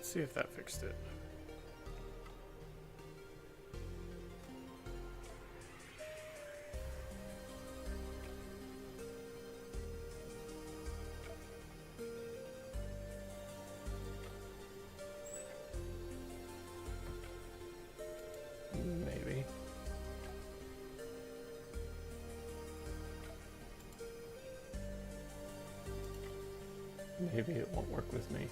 Let's see if that fixed it. Maybe. Maybe it won't work with me.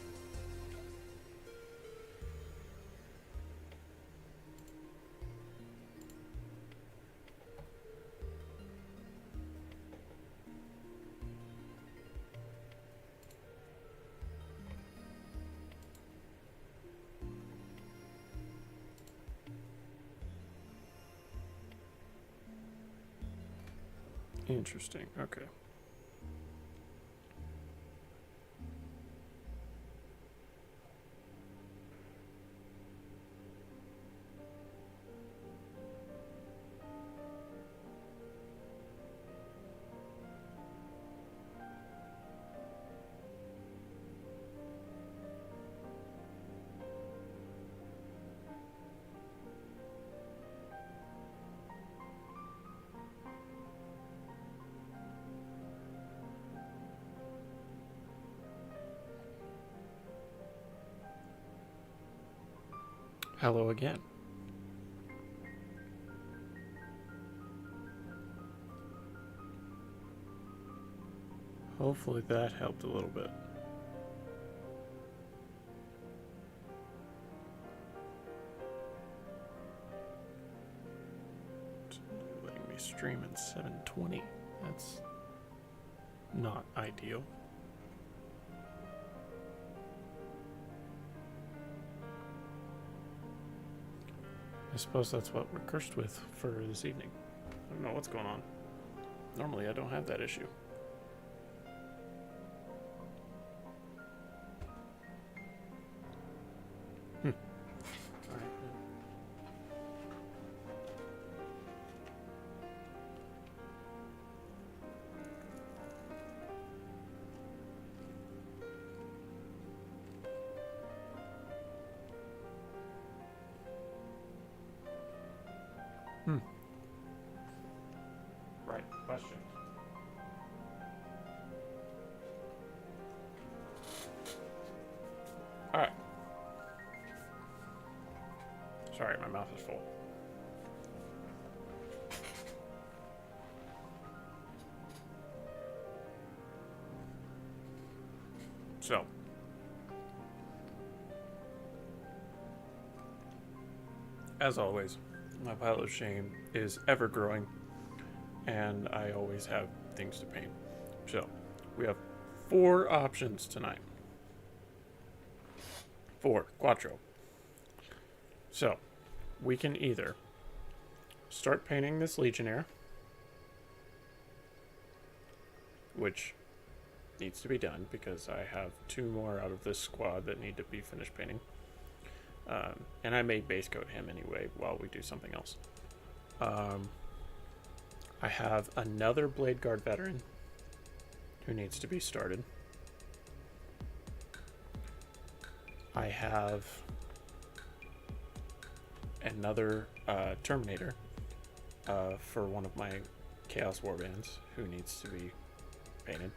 Interesting. Okay. Hello again. Hopefully that helped a little bit. It's letting me stream in 720. That's not ideal. I suppose that's what we're cursed with for this evening. I don't know what's going on. Normally I don't have that issue. Right, question. Alright. Sorry, my mouth is full. So, as always, my pile of shame is ever growing, and I always have things to paint. So, we have 4 options tonight. 4, quattro. So, we can either start painting this Legionnaire, which needs to be done because I have 2 more out of this squad that need to be finished painting. And I may base coat him anyway while we do something else. I have another Blade Guard veteran who needs to be started. I have another Terminator for one of my Chaos Warbands who needs to be painted.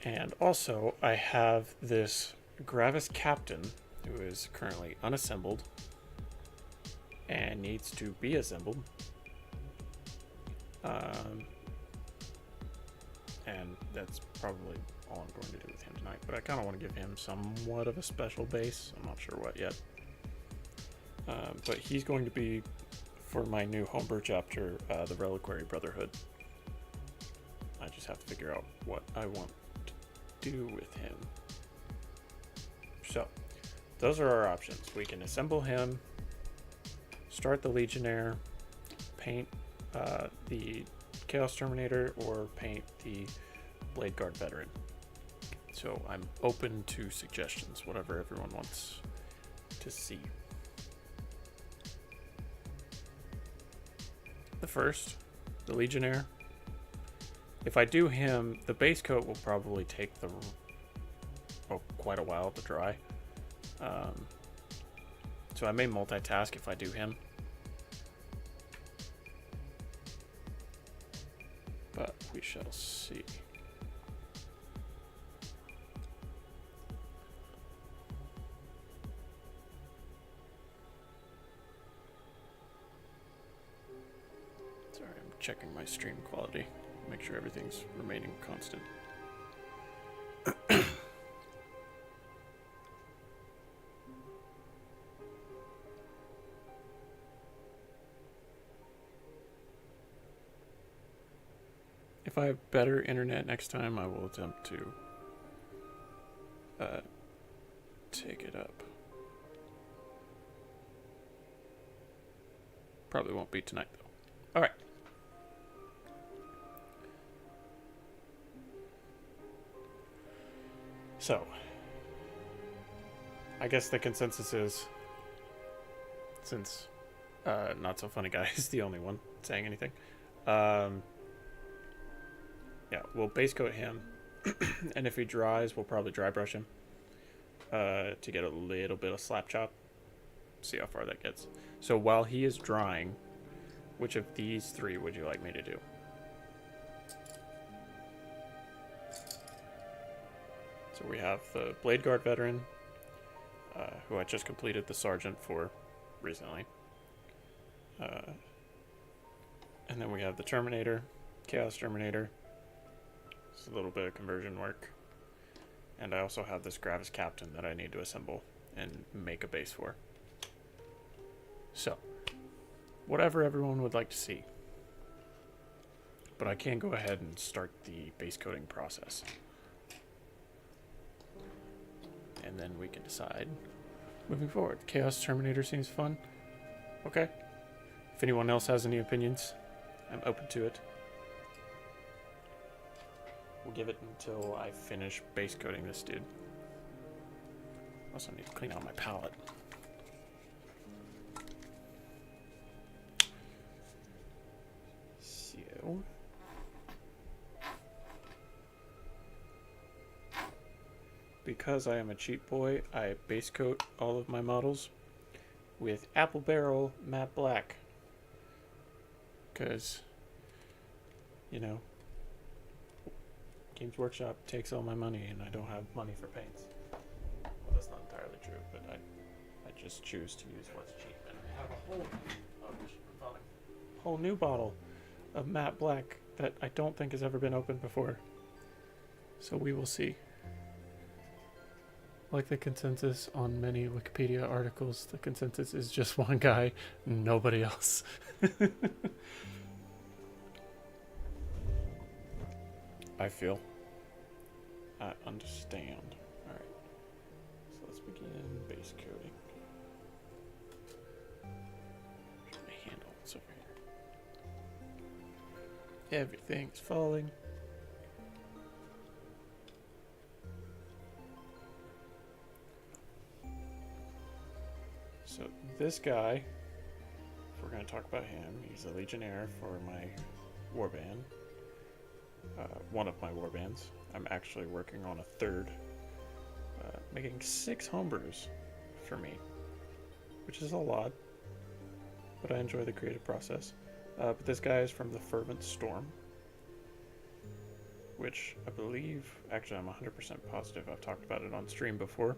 And also, I have this Gravis Captain, who is currently unassembled and needs to be assembled. And that's probably all I'm going to do with him tonight. But I kind of want to give him somewhat of a special base. I'm not sure what yet. But he's going to be, for my new homebrew chapter, the Reliquary Brotherhood. I just have to figure out what I want do with him. So, those are our options. We can assemble him, start the Legionnaire, paint the Chaos Terminator, or paint the Blade Guard Veteran. So I'm open to suggestions, whatever everyone wants to see. The first, the Legionnaire. If I do him, the base coat will probably take the quite a while to dry. So I may multitask if I do him. But we shall see. Sorry, I'm checking my stream quality. Make sure everything's remaining constant. If I have better internet next time, I will attempt to take it up. Probably won't be tonight, though. All right. So, I guess the consensus is, since Not So Funny Guy is the only one saying anything, yeah, we'll base coat him, and if he dries, we'll probably dry brush him to get a little bit of slap chop. See how far that gets. So while he is drying, which of these three would you like me to do? So we have the Blade Guard veteran, who I just completed the sergeant for recently. And then we have the Terminator, Chaos Terminator. It's a little bit of conversion work. And I also have this Gravis Captain that I need to assemble and make a base for. So, whatever everyone would like to see. But I can go ahead and start the base coating process. And then we can decide moving forward. Chaos Terminator seems fun. Okay. If anyone else has any opinions, I'm open to it. We'll give it until I finish base coating this dude. Also need to clean out my palette. So, because I am a cheap boy, I base coat all of my models with Apple Barrel Matte Black. Because, you know, Games Workshop takes all my money and I don't have money for paints. Well, that's not entirely true, but I just choose to use what's cheap. And I have a whole new bottle of matte black that I don't think has ever been opened before. So we will see. Like the consensus on many Wikipedia articles, the consensus is just one guy, nobody else. I feel. I understand. Alright. So let's begin base coating. Where's my handle? It's over here. Everything's falling. So this guy, if we're going to talk about him, he's a Legionnaire for my warband. One of my warbands. I'm actually working on a third, making 6 homebrews for me, which is a lot, but I enjoy the creative process. But this guy is from the Fervent Storm, which I believe, actually I'm 100% positive, I've talked about it on stream before.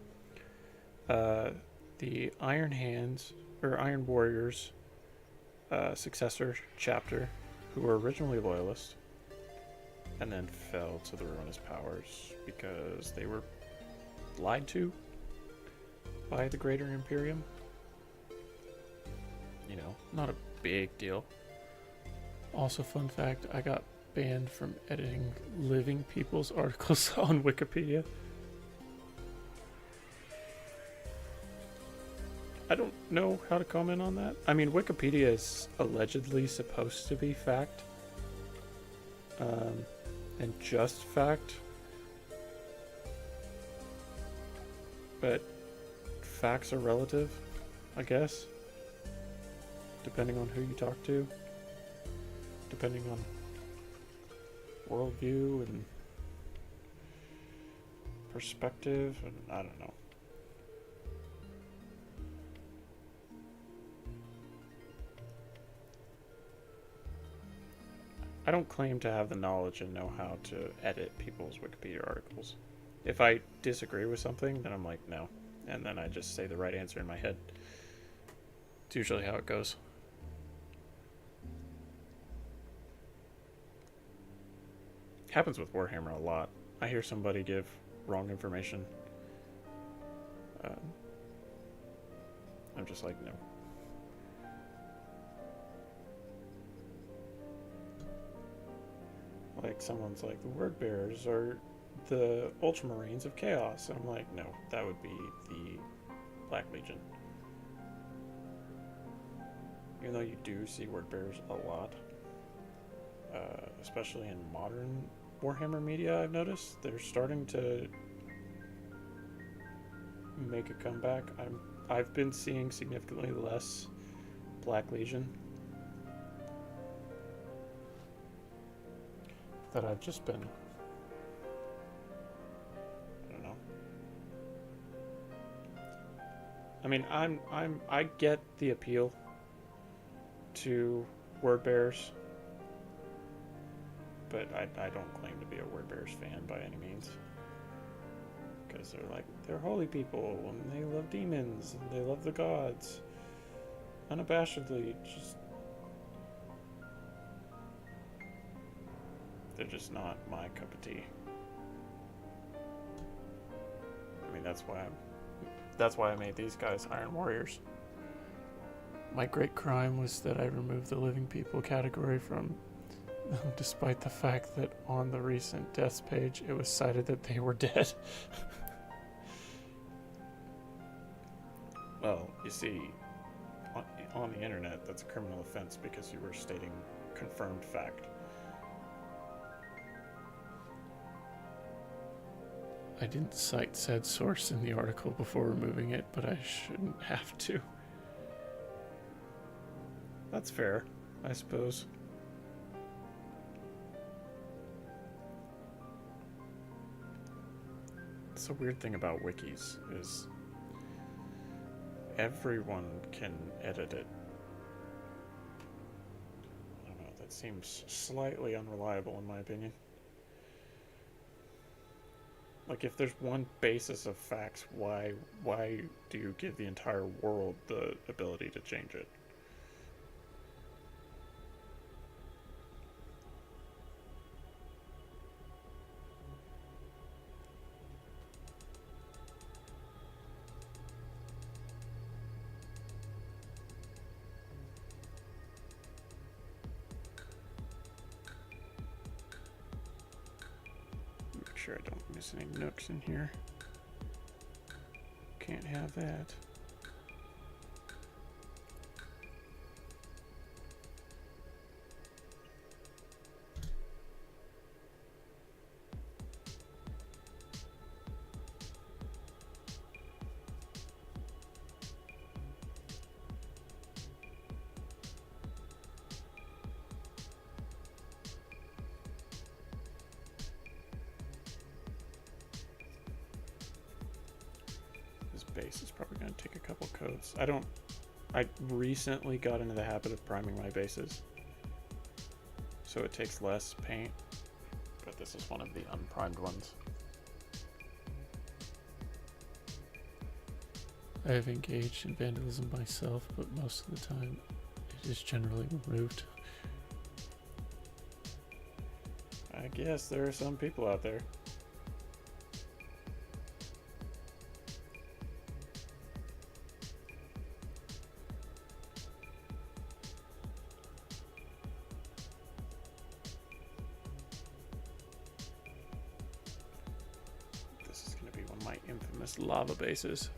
The Iron Hands, or Iron Warriors successor chapter, who were originally loyalists, and then fell to the ruinous powers because they were lied to by the Greater Imperium. You know, not a big deal. Also, fun fact, I got banned from editing living people's articles on Wikipedia. I don't know how to comment on that. I mean, Wikipedia is allegedly supposed to be fact. And just fact. But facts are relative, I guess. Depending on who you talk to. Depending on worldview and perspective, and I don't know. I don't claim to have the knowledge and know how to edit people's Wikipedia articles. If I disagree with something, then I'm like, no. And then I just say the right answer in my head. It's usually how it goes. Happens with Warhammer a lot. I hear somebody give wrong information. I'm just like, no. Like, someone's like, the Word Bearers are the Ultramarines of Chaos. And I'm like, no, that would be the Black Legion. Even though you do see Word Bearers a lot, especially in modern Warhammer media, I've noticed they're starting to make a comeback. I've been seeing significantly less Black Legion. That I've just been, I don't know. I mean, I get the appeal to Word Bearers, but I don't claim to be a Word Bearers fan by any means. Because they're holy people, and they love demons, and they love the gods. Unabashedly, they're just not my cup of tea. I mean, that's why I made these guys Iron Warriors. My great crime was that I removed the living people category from them, despite the fact that on the recent deaths page it was cited that they were dead. Well, you see, on the internet, that's a criminal offense because you were stating confirmed fact. I didn't cite said source in the article before removing it, but I shouldn't have to. That's fair, I suppose. It's a weird thing about wikis is everyone can edit it. I don't know, that seems slightly unreliable in my opinion. Like, if there's one basis of facts, why do you give the entire world the ability to change it? Make sure I don't miss any nooks in here. Can't have that. Base is probably going to take a couple coats. I recently got into the habit of priming my bases, so it takes less paint, but this is one of the unprimed ones. I have engaged in vandalism myself, but most of the time it is generally removed. I guess there are some people out there. My infamous lava bases.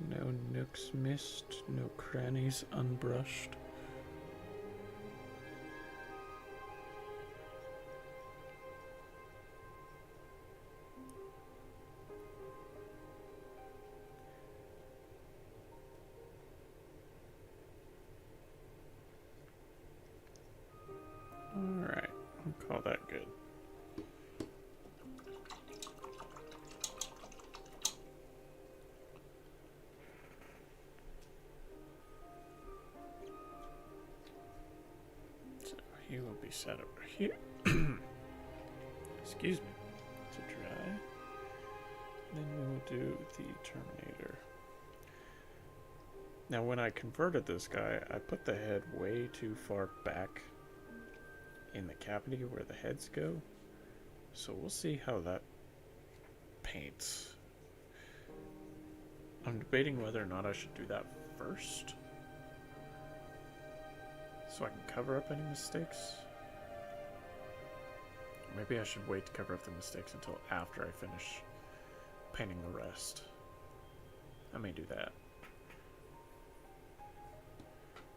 No nooks missed, no crannies unbrushed. set over here. Excuse me. To dry. Then we'll do the Terminator. Now, when I converted this guy, I put the head way too far back in the cavity where the heads go. So we'll see how that paints. I'm debating whether or not I should do that first, so I can cover up any mistakes. Maybe I should wait to cover up the mistakes until after I finish painting the rest. I may do that.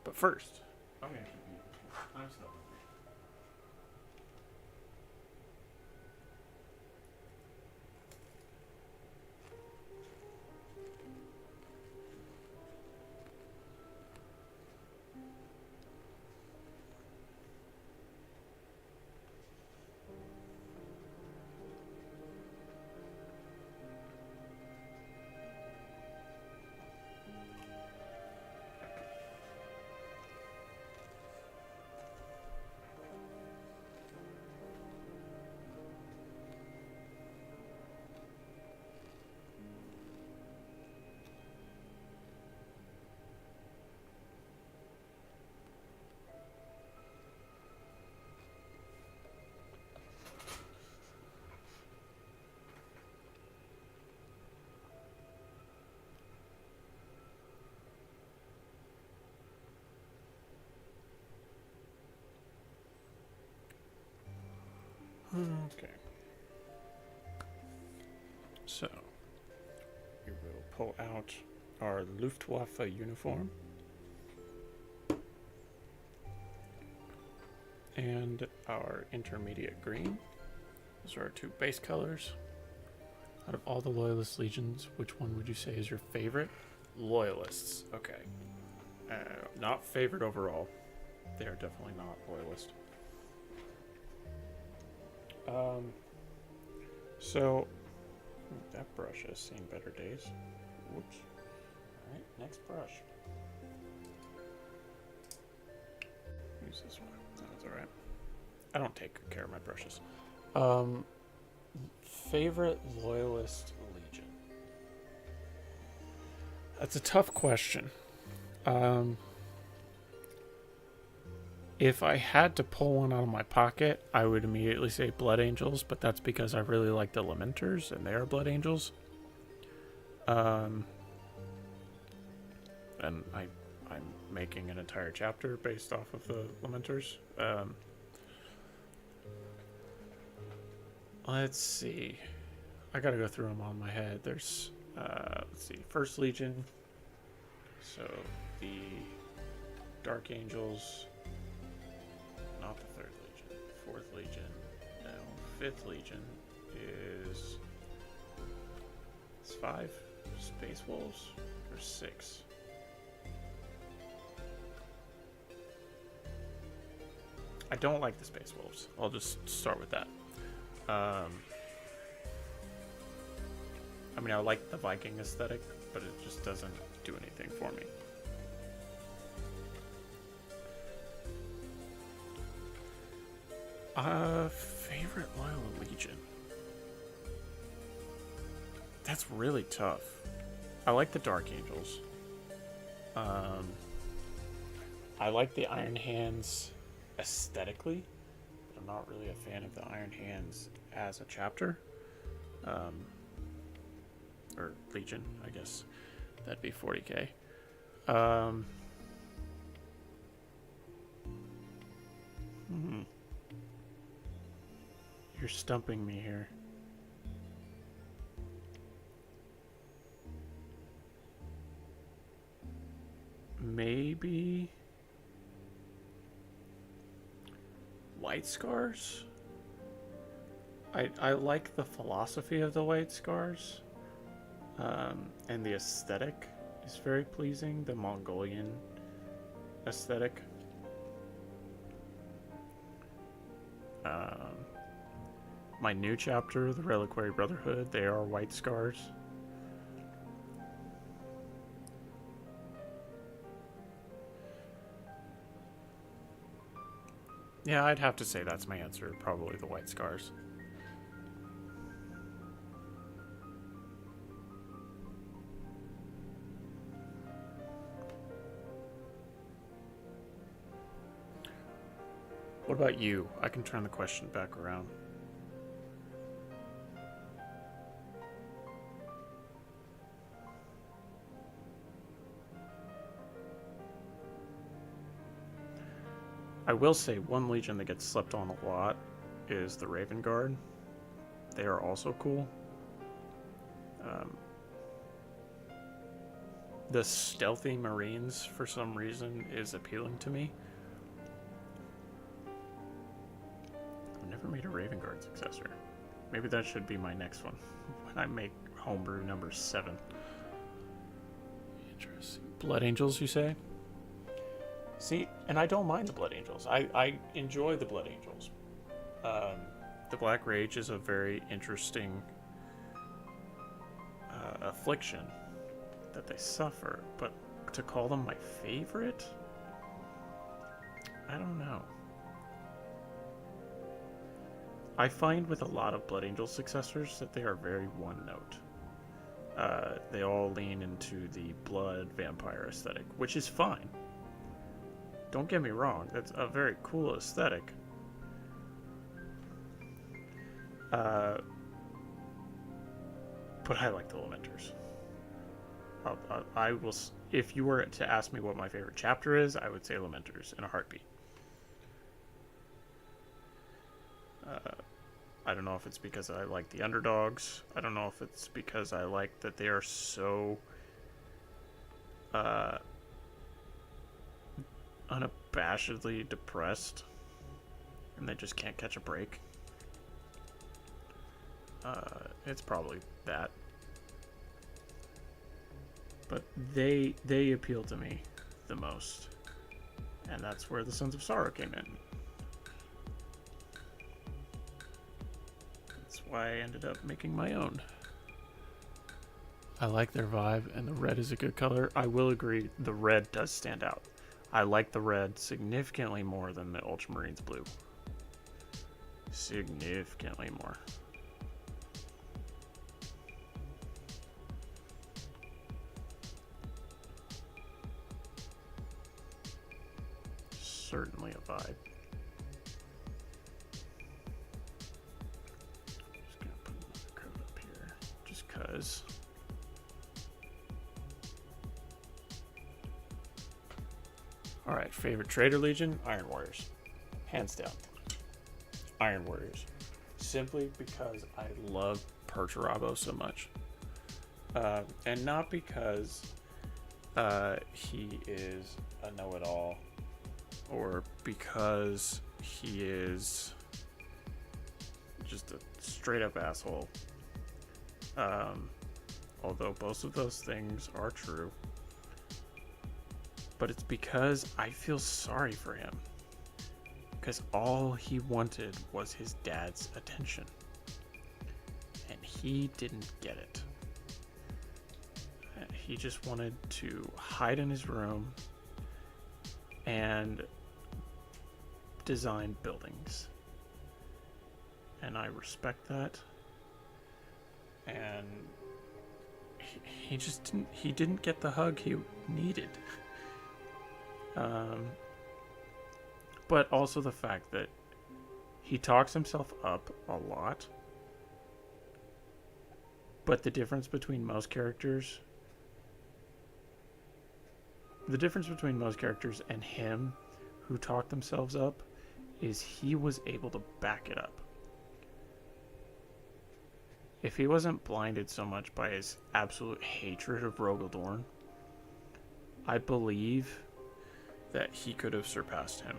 But first, I'm still. Okay. So, we will pull out our Luftwaffe uniform. And our intermediate green. Those are our two base colors. Out of all the Loyalist Legions, which one would you say is your favorite? Loyalists. Okay. Not favorite overall. They are definitely not Loyalist. So that brush has seen better days. Whoops. Alright, next brush. Use this one. That's alright. I don't take good care of my brushes. Favorite Loyalist Legion? That's a tough question. If I had to pull one out of my pocket, I would immediately say Blood Angels, but that's because I really like the Lamenters, and they are Blood Angels. And I'm making an entire chapter based off of the Lamenters. Let's see. I gotta go through them on my head. There's, let's see, First Legion. So, the Dark Angels. Not the Third Legion. Fourth Legion. No. Fifth Legion is... It's 5 Space Wolves? Or 6? I don't like the Space Wolves. I'll just start with that. I mean, I like the Viking aesthetic, but it just doesn't do anything for me. Favorite Loyal Legion? That's really tough. I like the Dark Angels. I like the Iron Hands aesthetically. I'm not really a fan of the Iron Hands as a chapter. Or Legion, I guess. That'd be 40k. You're stumping me here. Maybe White Scars? I like the philosophy of the White Scars. And the aesthetic is very pleasing. The Mongolian aesthetic. My new chapter, the Reliquary Brotherhood, they are White Scars. Yeah, I'd have to say that's my answer. Probably the White Scars. What about you? I can turn the question back around. I will say one Legion that gets slept on a lot is the Raven Guard. They are also cool. The stealthy Marines, for some reason, is appealing to me. I've never made a Raven Guard successor. Maybe that should be my next one when I make homebrew number 7. Interesting. Blood Angels, you say? See, and I don't mind the Blood Angels. I enjoy the Blood Angels. The Black Rage is a very interesting affliction that they suffer, but to call them my favorite? I don't know. I find with a lot of Blood Angel successors that they are very one note. They all lean into the blood vampire aesthetic, which is fine. Don't get me wrong, that's a very cool aesthetic. But I like the Lamenters. I will. If you were to ask me what my favorite chapter is, I would say Lamenters in a heartbeat. I don't know if it's because I like the underdogs. I don't know if it's because I like that they are so unabashedly depressed and they just can't catch a break. It's probably that. But they appeal to me the most. And that's where the Sons of Sorrow came in. That's why I ended up making my own. I like their vibe, and the red is a good color. I will agree, the red does stand out. I like the red significantly more than the Ultramarines blue. Significantly more. Certainly a vibe. Just gonna put another code up here, just cause. All right, favorite Trader Legion, Iron Warriors, hands down. Iron Warriors, simply because I love Perturabo so much, and not because he is a know-it-all. Or because he is just a straight up asshole. Although both of those things are true. But it's because I feel sorry for him. Because all he wanted was his dad's attention. And he didn't get it. He just wanted to hide in his room and design buildings, and I respect that. And he just didn't get the hug he needed. But also the fact that he talks himself up a lot, but the difference between most characters and him who talk themselves up is he was able to back it up. If he wasn't blinded so much by his absolute hatred of Rogel Dorn, I believe that he could have surpassed him.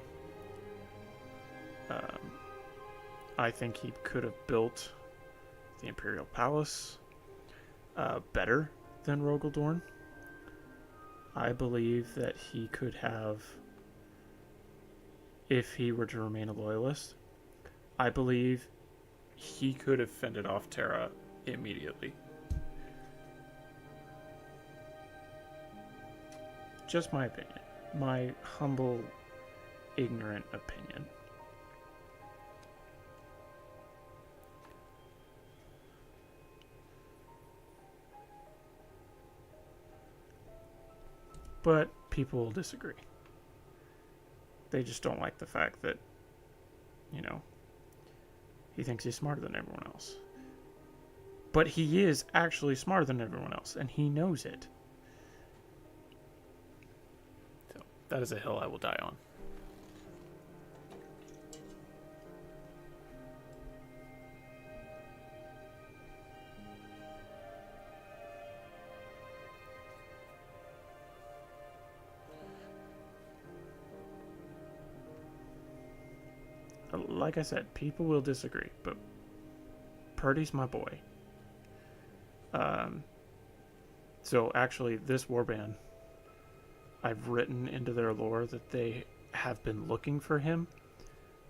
I think he could have built the Imperial Palace better than Rogel Dorn. I believe that he could have, if he were to remain a loyalist, I believe he could have fended off Terra immediately. Just my opinion. My humble, ignorant opinion. But people will disagree. They just don't like the fact that, he thinks he's smarter than everyone else. But he is actually smarter than everyone else, and he knows it. So, that is a hill I will die on. Like I said, people will disagree, but Purdy's my boy. So actually, this warband, I've written into their lore that they have been looking for him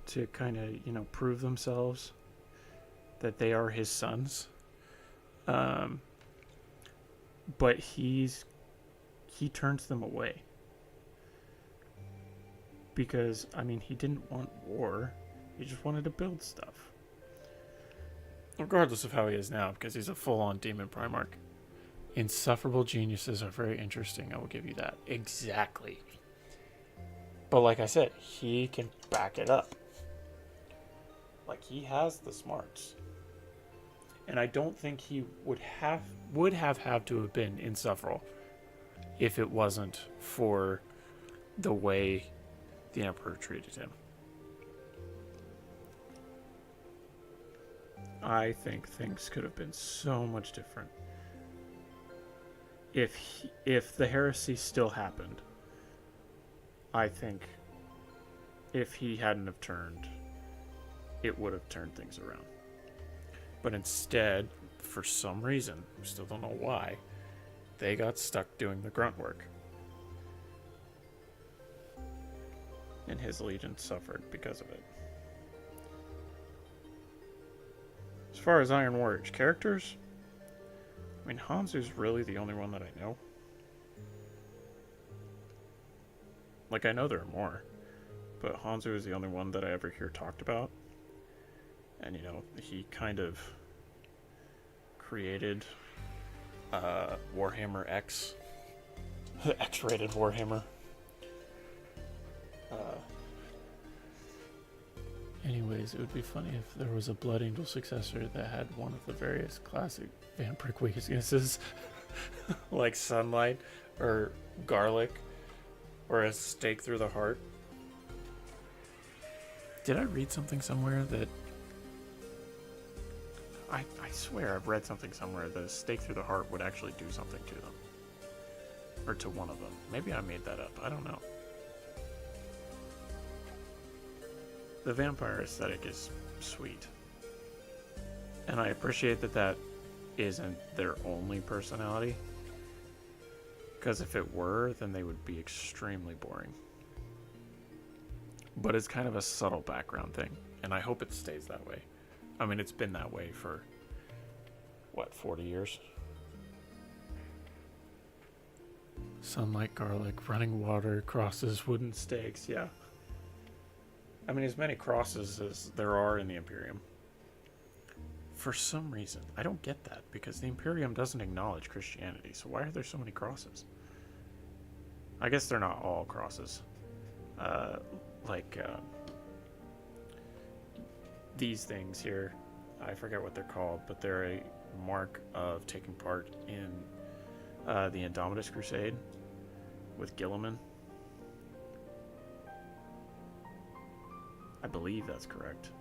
to kind of, prove themselves that they are his sons. But he turns them away. Because, he didn't want war. He just wanted to build stuff. Regardless of how he is now, because he's a full-on demon Primarch. Insufferable geniuses are very interesting, I will give you that. Exactly. But like I said, he can back it up. Like, he has the smarts. And I don't think he would have had to have been insufferable if it wasn't for the way the Emperor treated him. I think things could have been so much different if the heresy still happened. I think if he hadn't have turned, it would have turned things around. But instead, for some reason, we still don't know why, they got stuck doing the grunt work. And his legion suffered because of it. As far as Iron Warriors characters, Hanzu's really the only one that I know. Like, I know there are more, but Hanzu is the only one that I ever hear talked about. And, he kind of created Warhammer X, the X-rated Warhammer. Anyways, it would be funny if there was a Blood Angel successor that had one of the various classic vampiric weaknesses, like sunlight, or garlic, or a stake through the heart. Did I read something somewhere that... I swear I've read something somewhere that a stake through the heart would actually do something to them. Or to one of them. Maybe I made that up. I don't know. The vampire aesthetic is sweet. And I appreciate that isn't their only personality. Because if it were, then they would be extremely boring. But it's kind of a subtle background thing. And I hope it stays that way. It's been that way for, 40 years? Sunlight, garlic, running water, crosses, wooden stakes, yeah. As many crosses as there are in the Imperium. For some reason, I don't get that, because the Imperium doesn't acknowledge Christianity, so why are there so many crosses? I guess they're not all crosses. These things here, I forget what they're called, but they're a mark of taking part in the Indomitus Crusade with Gilliman. I believe that's correct.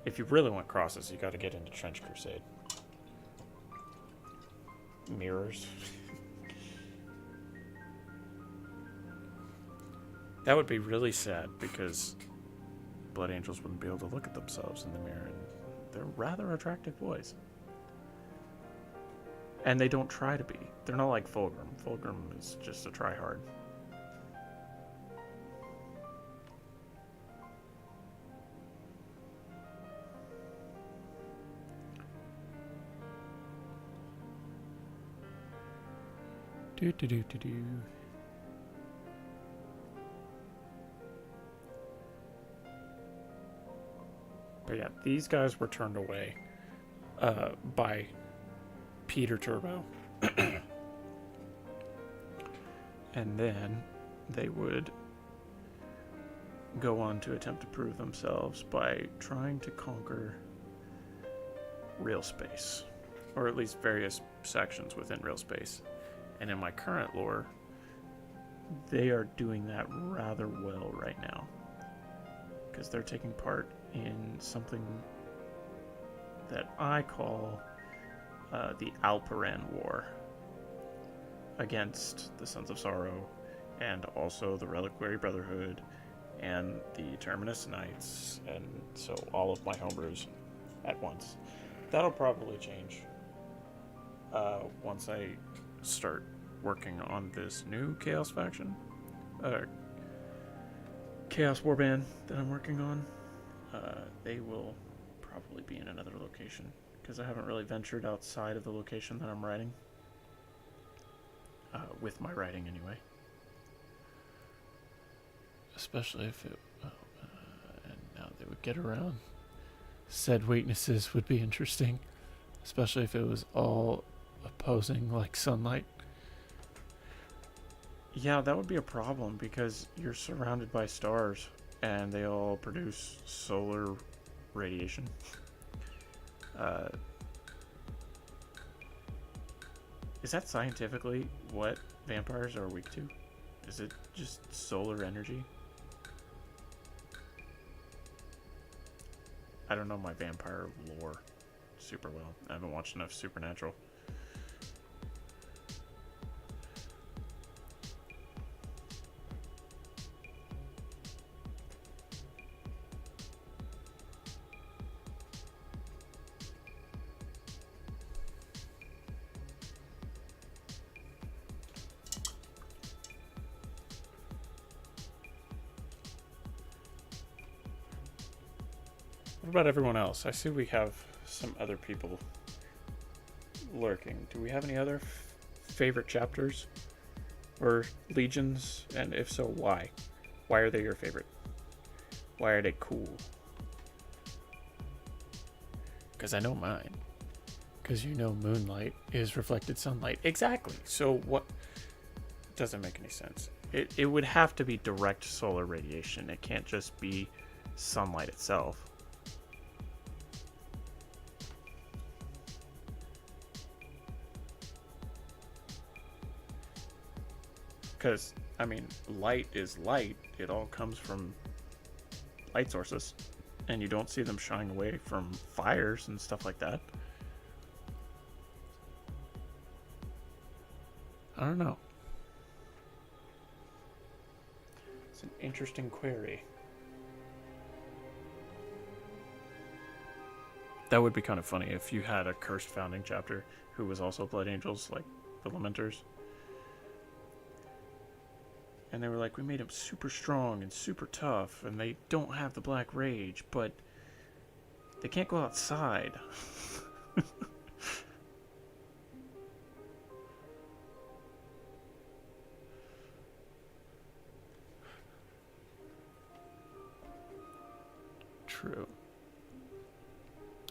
If you really want crosses, you got to get into Trench Crusade. Mirrors. That would be really sad, because Blood Angels wouldn't be able to look at themselves in the mirror, and they're rather attractive boys. And they don't try to be. They're not like Fulgrim. Fulgrim is just a tryhard. Do. But yeah, these guys were turned away by Peter Turbo. And then they would go on to attempt to prove themselves by trying to conquer real space, or at least various sections within real space. And in my current lore, they are doing that rather well right now, because they're taking part in something that I call the Alperan War against the Sons of Sorrow, and also the Reliquary Brotherhood and the Terminus Knights, and so all of my homebrews at once. That'll probably change once I start working on this new Chaos faction, Chaos Warband that I'm working on. They will probably be in another location, because I haven't really ventured outside of the location that I'm writing. With my writing, anyway. Especially if it... and now they would get around. Said weaknesses would be interesting. Especially if it was all opposing, like sunlight. Yeah, that would be a problem, because you're surrounded by stars, and they all produce solar radiation. Is that scientifically what vampires are weak to? Is it just solar energy? I don't know my vampire lore super well. I haven't watched enough Supernatural. What about everyone else? I see we have some other people lurking. Do we have any other favorite chapters or legions? And if so, why? Why are they your favorite? Why are they cool? Because I know mine. Because you know moonlight is reflected sunlight. Exactly. So what? Doesn't make any sense. It would have to be direct solar radiation. It can't just be sunlight itself. Because, I mean, light is light. It all comes from light sources. And you don't see them shying away from fires and stuff like that. I don't know. It's an interesting query. That would be kind of funny if you had a cursed founding chapter who was also Blood Angels, like the Lamenters. And they were like, we made them super strong and super tough, and they don't have the Black Rage, but they can't go outside. True.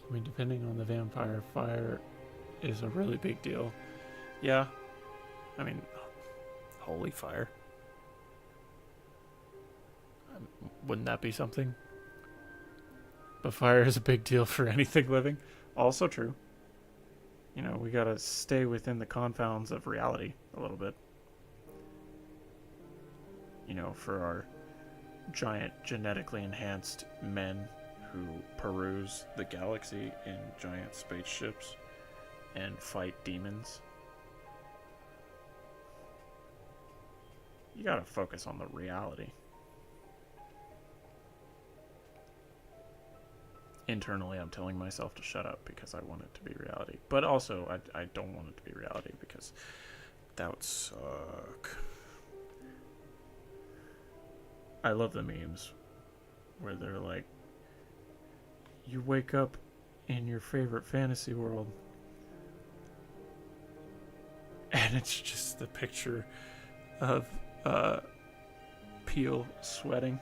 I mean, depending on the vampire, fire is a really big deal. Yeah. I mean, holy fire. Wouldn't that be something? But fire is a big deal for anything living. Also true. You know, we gotta stay within the confounds of reality a little bit. You know, for our giant genetically enhanced men who peruse the galaxy in giant spaceships and fight demons. You gotta focus on the reality. Internally, I'm telling myself to shut up because I want it to be reality. But also, I don't want it to be reality because that would suck. I love the memes where they're like, you wake up in your favorite fantasy world and it's just the picture of Peel sweating.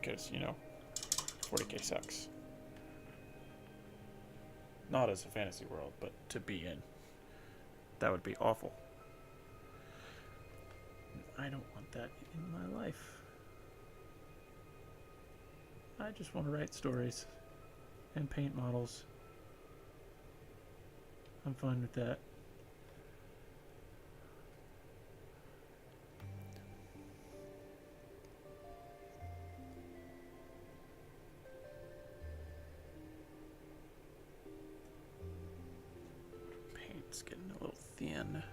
because, 40k sucks. Not as a fantasy world, but to be in. That would be awful. I don't want that in my life. I just want to write stories and paint models. I'm fine with that. Paint's getting a little thin.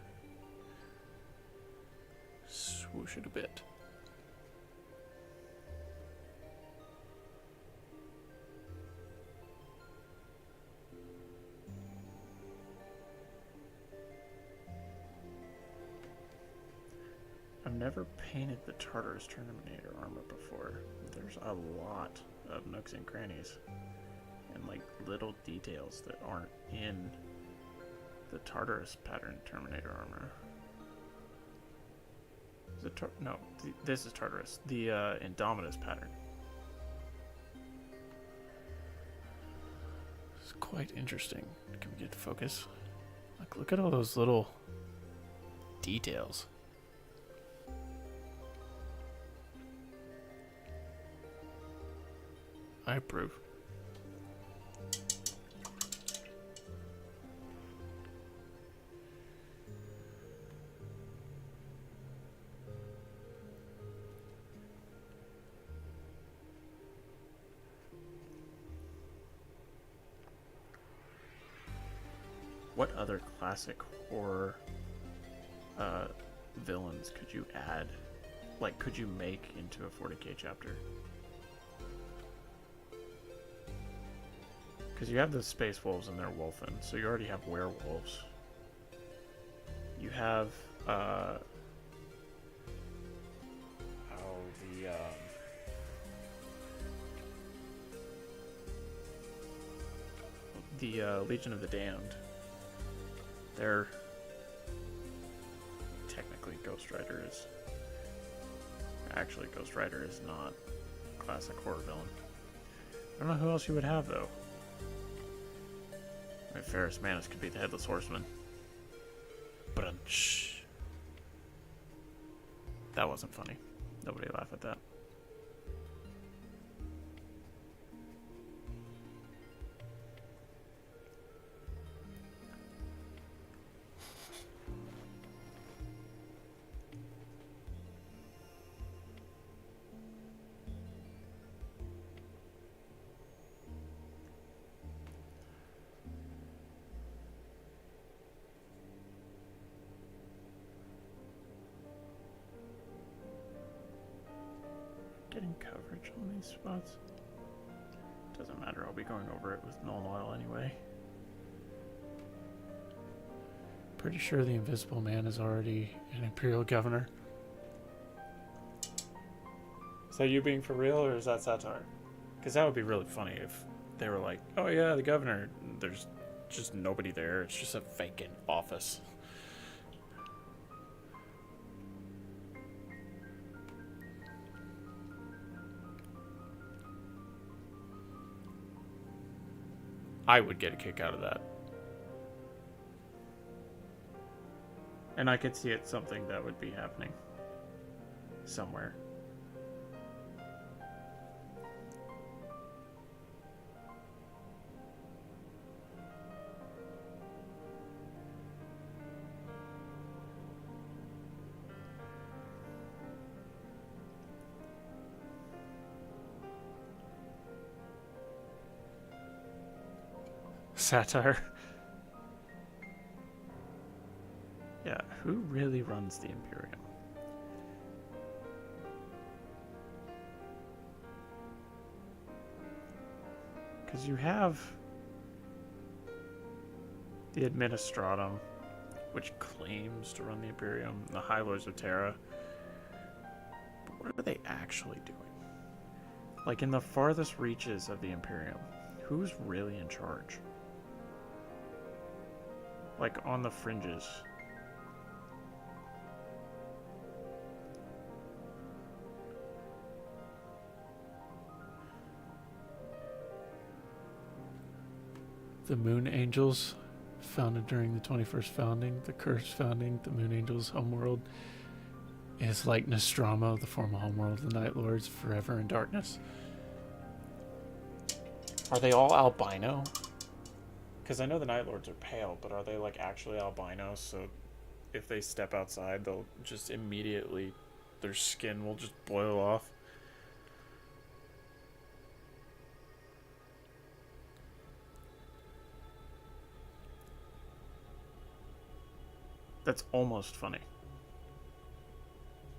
Swoosh it a bit. I've never painted the Tartarus Terminator armor before. There's a lot of nooks and crannies and like little details that aren't in the Tartarus pattern Terminator armor. Is it this is Tartarus. The Indominus pattern. It's quite interesting. Can we get to focus? Like, look at all those little details. I approve. What other classic horror villains could you add? Like, could you make into a 40k chapter? Because you have the Space Wolves and they're wolfen, so you already have werewolves. You have, the Legion of the Damned. They're technically Ghost Rider is. Actually, Ghost Rider is not a classic horror villain. I don't know who else you would have though. I mean, Ferrus Manus could be the Headless Horseman. But shh. That wasn't funny. Nobody laugh at that. Getting coverage on these spots. Doesn't matter, I'll be going over it with Null Oil anyway. Pretty sure the Invisible Man is already an Imperial Governor. Is that you being for real, or is that satire? Because that would be really funny if they were like, oh yeah, the Governor, there's just nobody there, it's just a vacant office. I would get a kick out of that. And I could see it something that would be happening somewhere. Satire. Yeah, who really runs the Imperium? Because you have the Administratum, which claims to run the Imperium, the High Lords of Terra. But what are they actually doing? Like, in the farthest reaches of the Imperium, who's really in charge? Like, on the fringes. the Moon Angels, founded during the 21st founding, the cursed founding, the Moon Angels' homeworld is like Nostromo, the former homeworld of the Night Lords, forever in darkness. Are they all albino? Because I know the Night Lords are pale, but are they like actually albino? So if they step outside, they'll just immediately, their skin will just boil off. That's almost funny.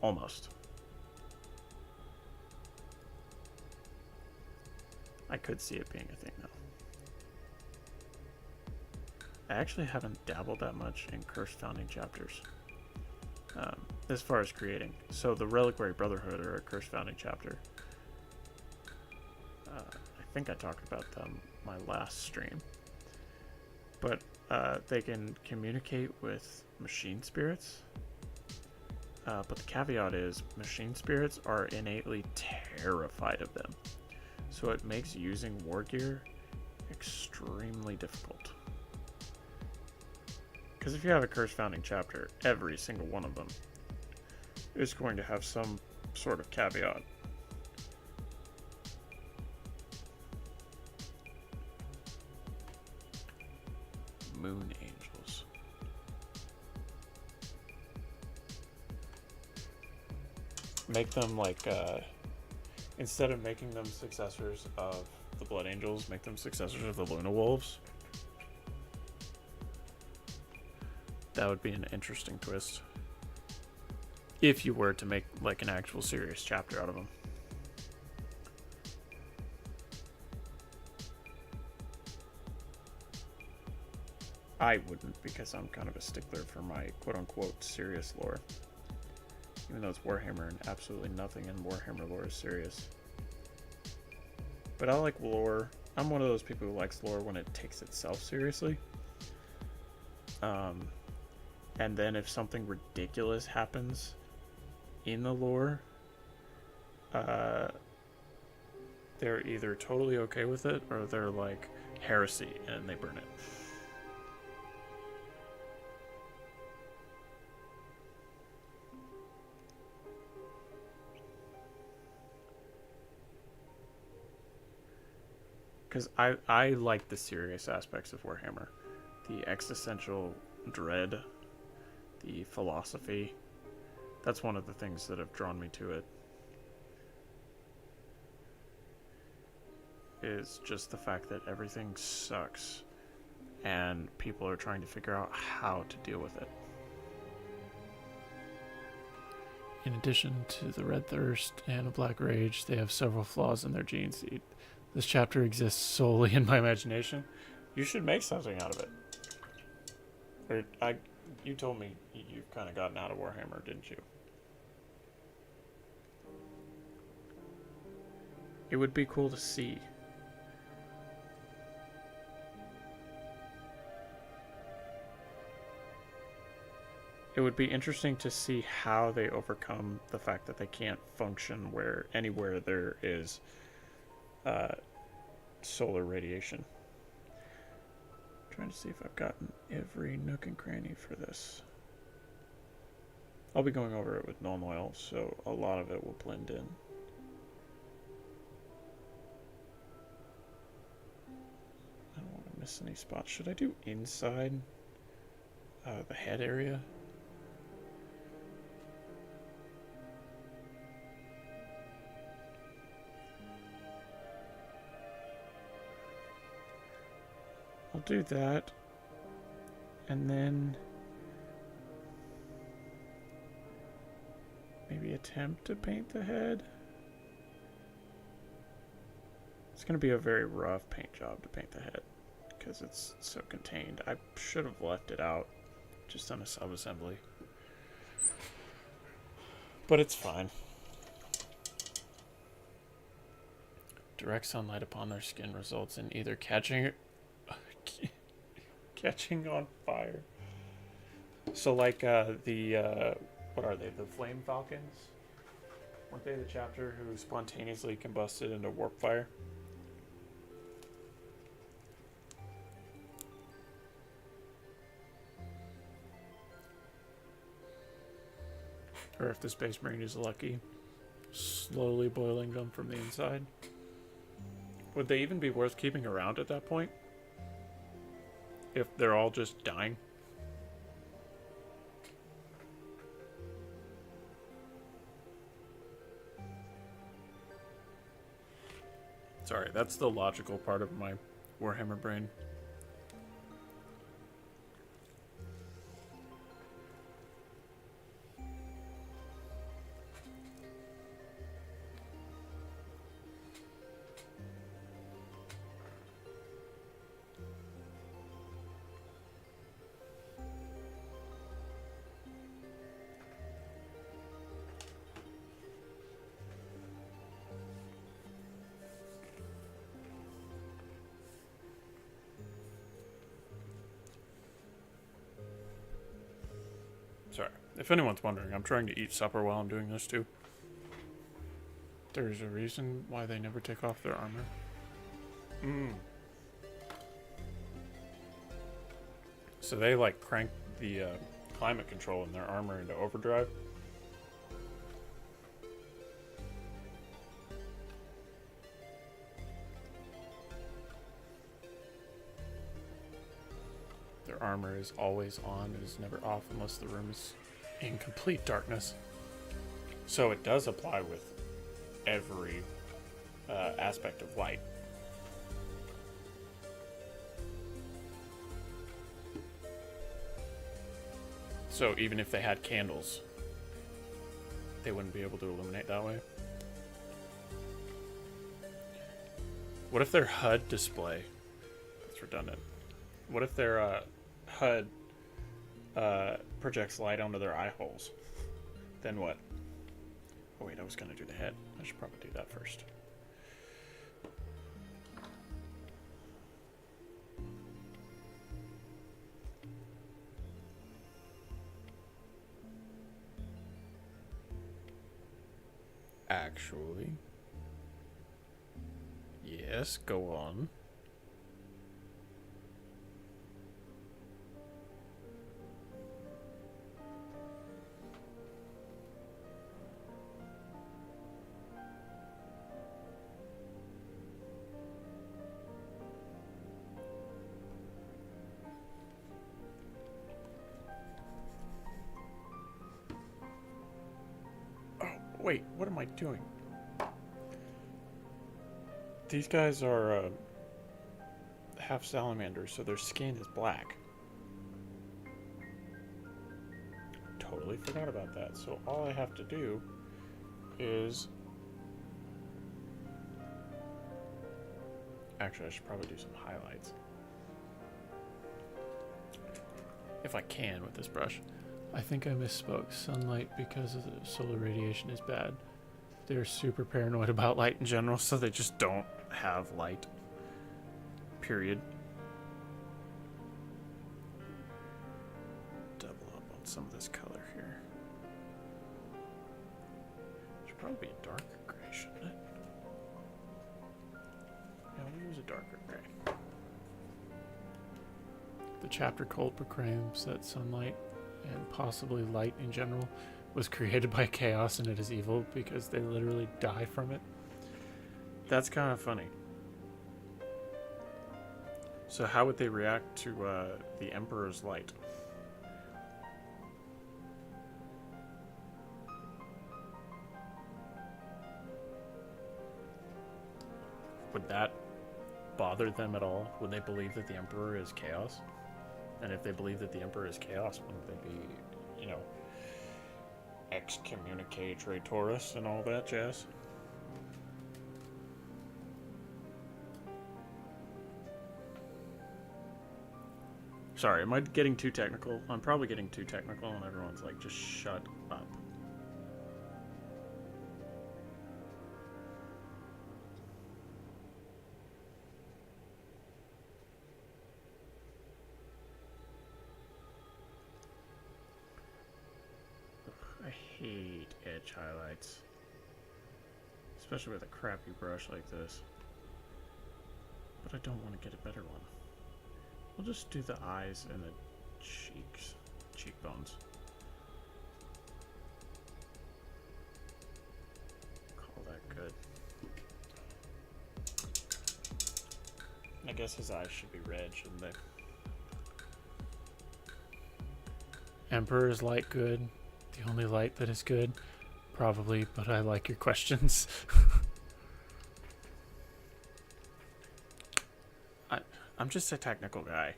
Almost. I could see it being a thing, though. I actually haven't dabbled that much in Cursed Founding chapters. As far as creating. So the Reliquary Brotherhood are a Cursed Founding chapter. I think I talked about them my last stream. But they can communicate with machine spirits. But the caveat is machine spirits are innately terrified of them. So it makes using war gear extremely difficult. Because if you have a Cursed Founding chapter, every single one of them is going to have some sort of caveat. Moon Angels. Make them like, instead of making them successors of the Blood Angels, make them successors of the Luna Wolves. That would be an interesting twist. If you were to make like an actual serious chapter out of them. I wouldn't, because I'm kind of a stickler for my quote-unquote serious lore. Even though it's Warhammer and absolutely nothing in Warhammer lore is serious. But I like lore. I'm one of those people who likes lore when it takes itself seriously. And then if something ridiculous happens in the lore, they're either totally okay with it or they're like heresy and they burn it. Because I like the serious aspects of Warhammer. The existential dread, the philosophy. That's one of the things that have drawn me to it. Is just the fact that everything sucks and people are trying to figure out how to deal with it. In addition to the Red Thirst and a Black Rage, they have several flaws in their gene seed. This chapter exists solely in my imagination. You should make something out of it. Or you told me you've kind of gotten out of Warhammer, didn't you? It would be cool to see. It would be interesting to see how they overcome the fact that they can't function anywhere there is solar radiation. I'm trying to see if I've gotten every nook and cranny for this. I'll be going over it with null oil, so a lot of it will blend in. I don't want to miss any spots. Should I do inside the head area? I'll do that, and then maybe attempt to paint the head. It's going to be a very rough paint job to paint the head because it's so contained. I should have left it out just on a sub-assembly, but it's fine. Direct sunlight upon their skin results in either catching on fire. So like what are they? The Flame Falcons? Weren't they the chapter who spontaneously combusted into warp fire? Or if the Space Marine is lucky, slowly boiling them from the inside. Would they even be worth keeping around at that point? If they're all just dying? Sorry, that's the logical part of my Warhammer brain. Sorry. If anyone's wondering, I'm trying to eat supper while I'm doing this too. There's a reason why they never take off their armor. So they like crank the climate control in their armor into overdrive. Their armor is always on, it is never off unless the room is in complete darkness. So it does apply with every aspect of light. So even if they had candles, they wouldn't be able to illuminate that way. What if their HUD display, that's redundant, what if their HUD projects light onto their eye holes? Then what? Oh wait, I was gonna do the head. I should probably do that first. Actually, yes, go on. Wait, what am I doing? These guys are half salamanders, so their skin is black. Totally forgot about that. So all I have to do is... Actually, I should probably do some highlights. If I can with this brush. I think I misspoke. Sunlight, because of the solar radiation, is bad. They're super paranoid about light in general, so they just don't have light. Period. Double up on some of this color here. Should probably be a darker gray, shouldn't it? Yeah, we'll use a darker gray. The chapter cult proclaims that sunlight, and possibly light in general, was created by chaos and it is evil because they literally die from it. That's kind of funny. So how would they react to the Emperor's light? Would that bother them at all? Would they believe that the Emperor is chaos? And if they believe that the Emperor is chaos, wouldn't they be, you know, excommunicatoris and all that jazz? Sorry, am I getting too technical? I'm probably getting too technical and everyone's like, just shut up. I hate edge highlights. Especially with a crappy brush like this. But I don't want to get a better one. We'll just do the eyes and the cheekbones. I guess his eyes should be red, shouldn't they? Emperor's light good? The only light that is good? Probably, but I like your questions. I'm just a technical guy.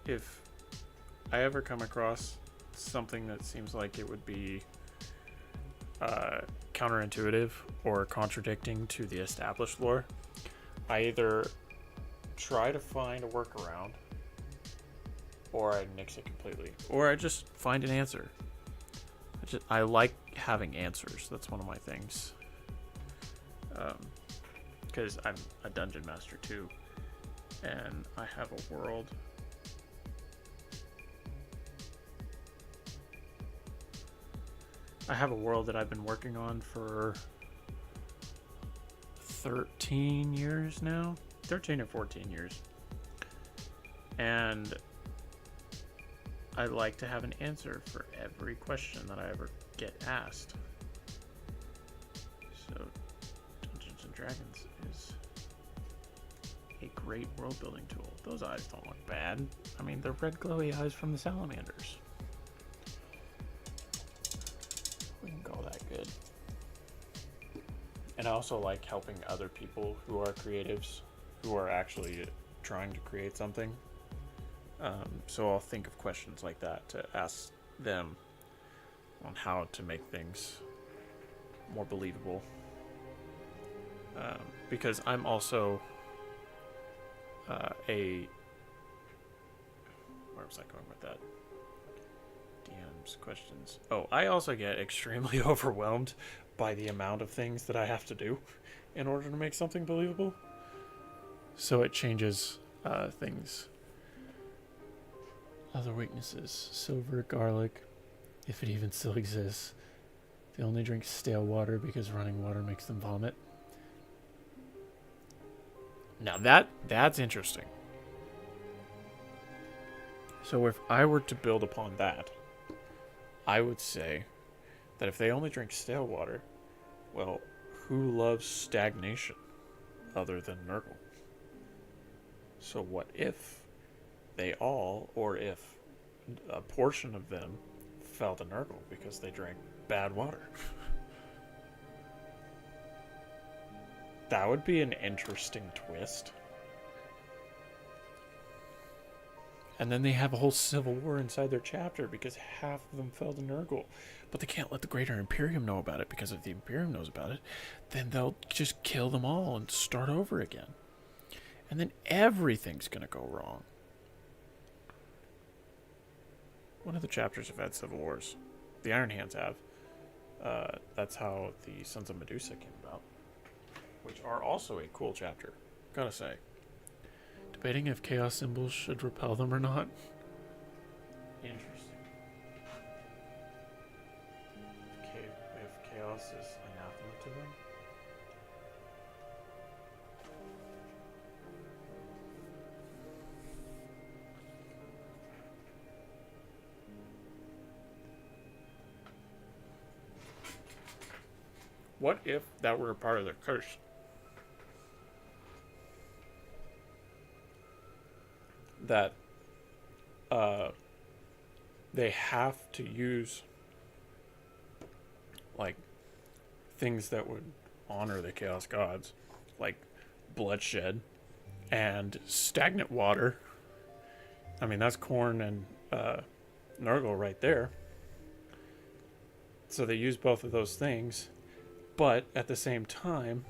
If I ever come across something that seems like it would be counterintuitive or contradicting to the established lore, I either try to find a workaround, or I nix it completely, or I just find an answer. I like having answers. That's one of my things. Because I'm a dungeon master too, and I have a world. I have a world that I've been working on for 13 years now. 13 or 14 years. And I like to have an answer for every question that I ever get asked. So Dungeons and Dragons is a great world building tool. Those eyes don't look bad. I mean, they're red glowy eyes from the salamanders. We can call that good. And I also like helping other people who are creatives, who are actually trying to create something. So I'll think of questions like that to ask them on how to make things more believable. Because I'm also where was I going with that? DM's questions. Oh, I also get extremely overwhelmed by the amount of things that I have to do in order to make something believable. So it changes things. Other weaknesses. Silver, garlic, if it even still exists. They only drink stale water because running water makes them vomit. Now that's interesting. So if I were to build upon that, I would say that if they only drink stale water, well, who loves stagnation other than Nurgle? So what if they all, or if a portion of them, fell to Nurgle because they drank bad water? That would be an interesting twist. And then they have a whole civil war inside their chapter because half of them fell to Nurgle. But they can't let the Greater Imperium know about it, because if the Imperium knows about it, then they'll just kill them all and start over again. And then everything's going to go wrong. One of the chapters have had civil wars. The Iron Hands have. That's how the Sons of Medusa came about, which are also a cool chapter, gotta say. Debating if chaos symbols should repel them or not. Interesting. If chaos is anathema to them? What if that were a part of their curse? That they have to use like things that would honor the chaos gods, like bloodshed and stagnant water. I mean, that's Khorne and Nurgle right there. So they use both of those things, but at the same time,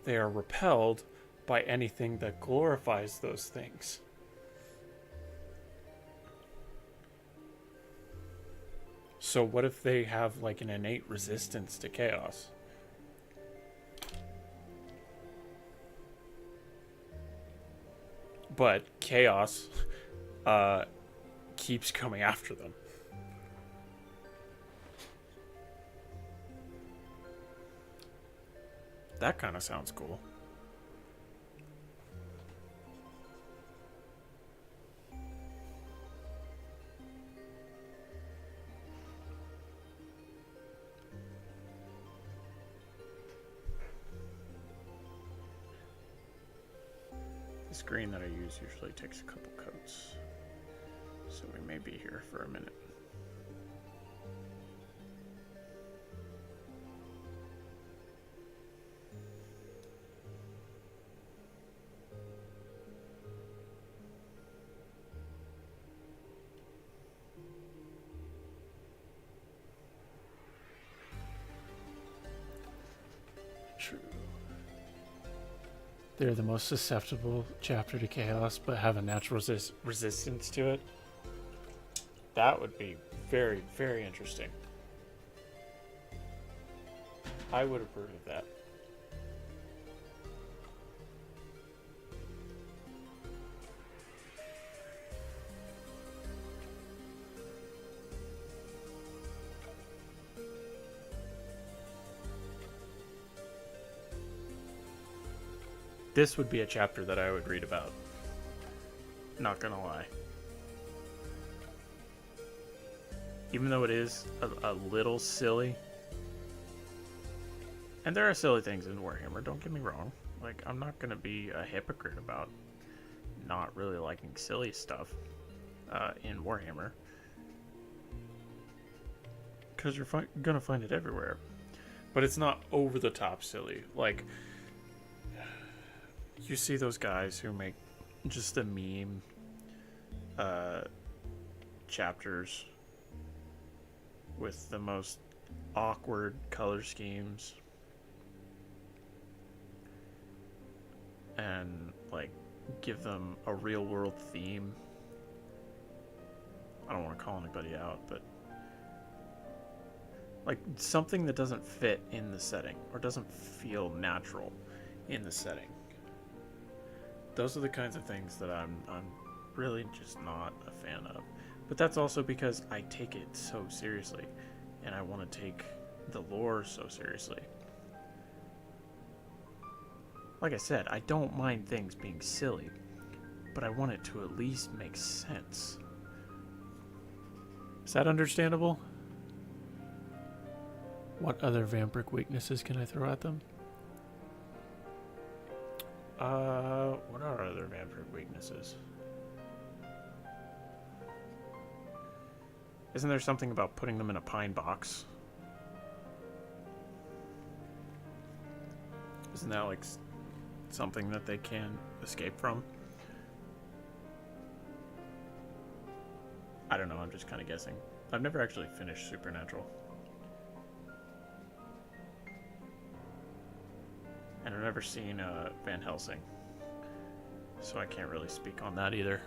they are repelled by anything that glorifies those things. So what if they have like an innate resistance to chaos? But chaos keeps coming after them. That kind of sounds cool. screen that I use usually takes a couple coats. So we may be here for a minute. True. They're the most susceptible chapter to chaos, but have a natural resistance to it. That would be very, very interesting. I would approve of that. This would be a chapter that I would read about. Not gonna lie. Even though it is a little silly. And there are silly things in Warhammer, don't get me wrong. Like, I'm not gonna be a hypocrite about not really liking silly stuff in Warhammer. Because you're gonna find it everywhere. But it's not over the top silly. Like, you see those guys who make just the meme chapters with the most awkward color schemes and like give them a real world theme. I don't want to call anybody out, but like something that doesn't fit in the setting or doesn't feel natural in the setting. Those are the kinds of things that I'm really just not a fan of. But that's also because I take it so seriously, and I want to take the lore so seriously. Like I said, I don't mind things being silly, but I want it to at least make sense. Is that understandable? What other vampiric weaknesses can I throw at them? What are other vampiric weaknesses? Isn't there something about putting them in a pine box? Isn't that like something that they can escape from? I don't know, I'm just kind of guessing. I've never actually finished Supernatural. And I've never seen Van Helsing. So I can't really speak on that either.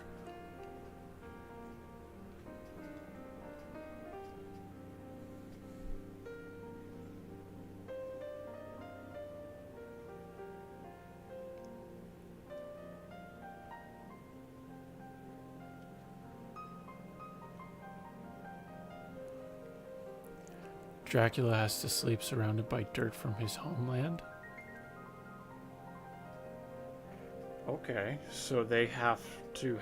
Dracula has to sleep surrounded by dirt from his homeland. Okay, so they have to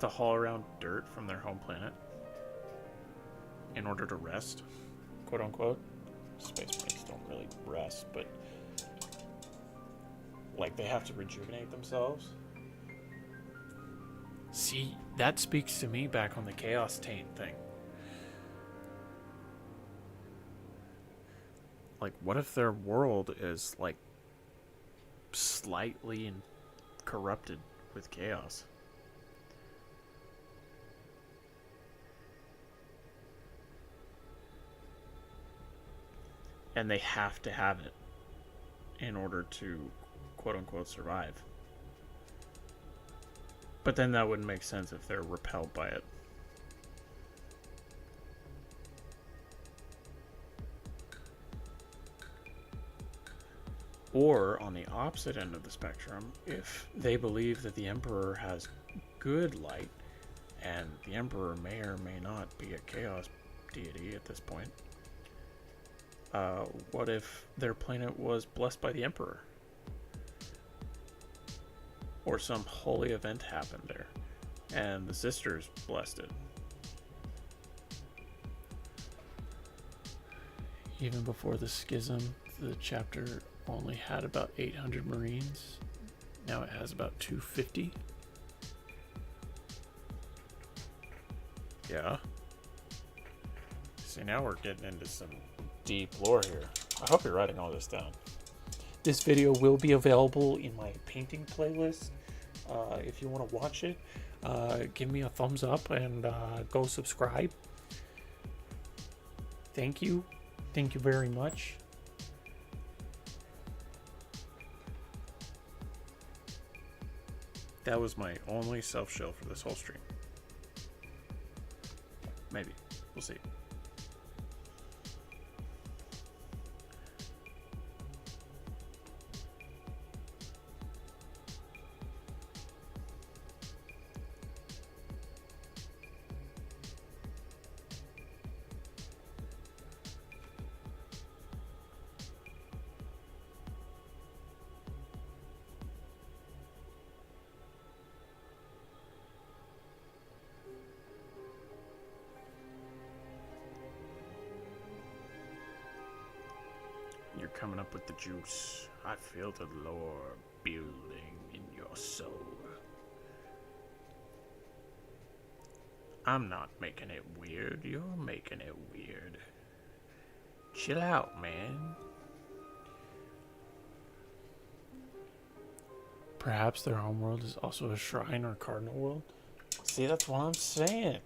haul around dirt from their home planet in order to rest, quote unquote. Space Marines don't really rest, but like they have to rejuvenate themselves. See, that speaks to me back on the Chaos Taint thing. Like, what if their world is like slightly corrupted with chaos? And they have to have it in order to quote unquote survive. But then that wouldn't make sense if they're repelled by it. Or, on the opposite end of the spectrum, if they believe that the Emperor has good light, and the Emperor may or may not be a chaos deity at this point, what if their planet was blessed by the Emperor? Or some holy event happened there, and the sisters blessed it. Even before the schism, the chapter only had about 800 Marines. Now it has about 250. Yeah. See, now we're getting into some deep lore here. I hope you're writing all this down. This video will be available in my painting playlist. If you want to watch it, give me a thumbs up and go subscribe. Thank you. Thank you very much. That was my only self-show for this whole stream. Maybe. We'll see. You're coming up with the juice. I feel the lore building in your soul. I'm not making it weird. You're making it weird. Chill out, man. Perhaps their homeworld is also a shrine or cardinal world. See, that's what I'm saying.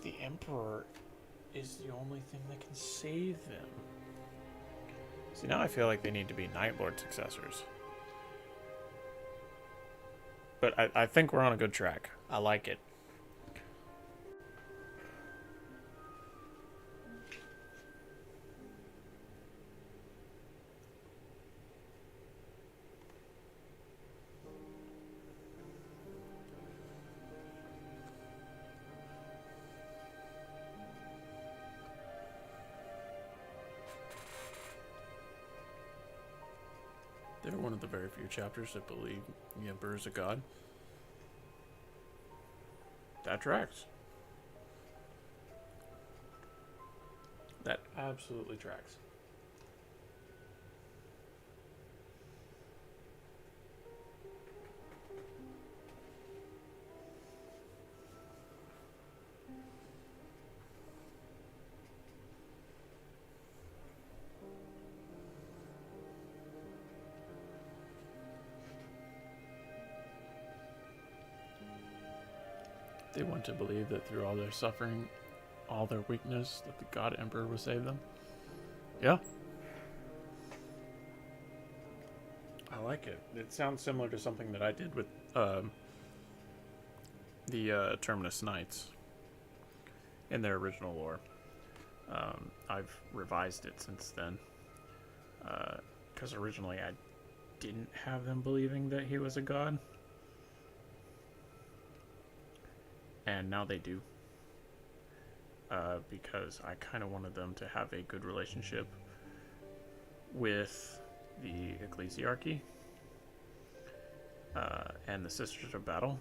The Emperor is the only thing that can save them. See, now I feel like they need to be Night Lord successors. But I think we're on a good track. I like it. They're one of the very few chapters that believe the Emperor is a god. That tracks. That absolutely tracks. They want to believe that through all their suffering, all their weakness, that the God Emperor will save them. Yeah. I like it. It sounds similar to something that I did with the Terminus Knights in their original lore. I've revised it since then. Because originally I didn't have them believing that he was a god. And now they do. Because I kind of wanted them to have a good relationship with the Ecclesiarchy and the Sisters of Battle,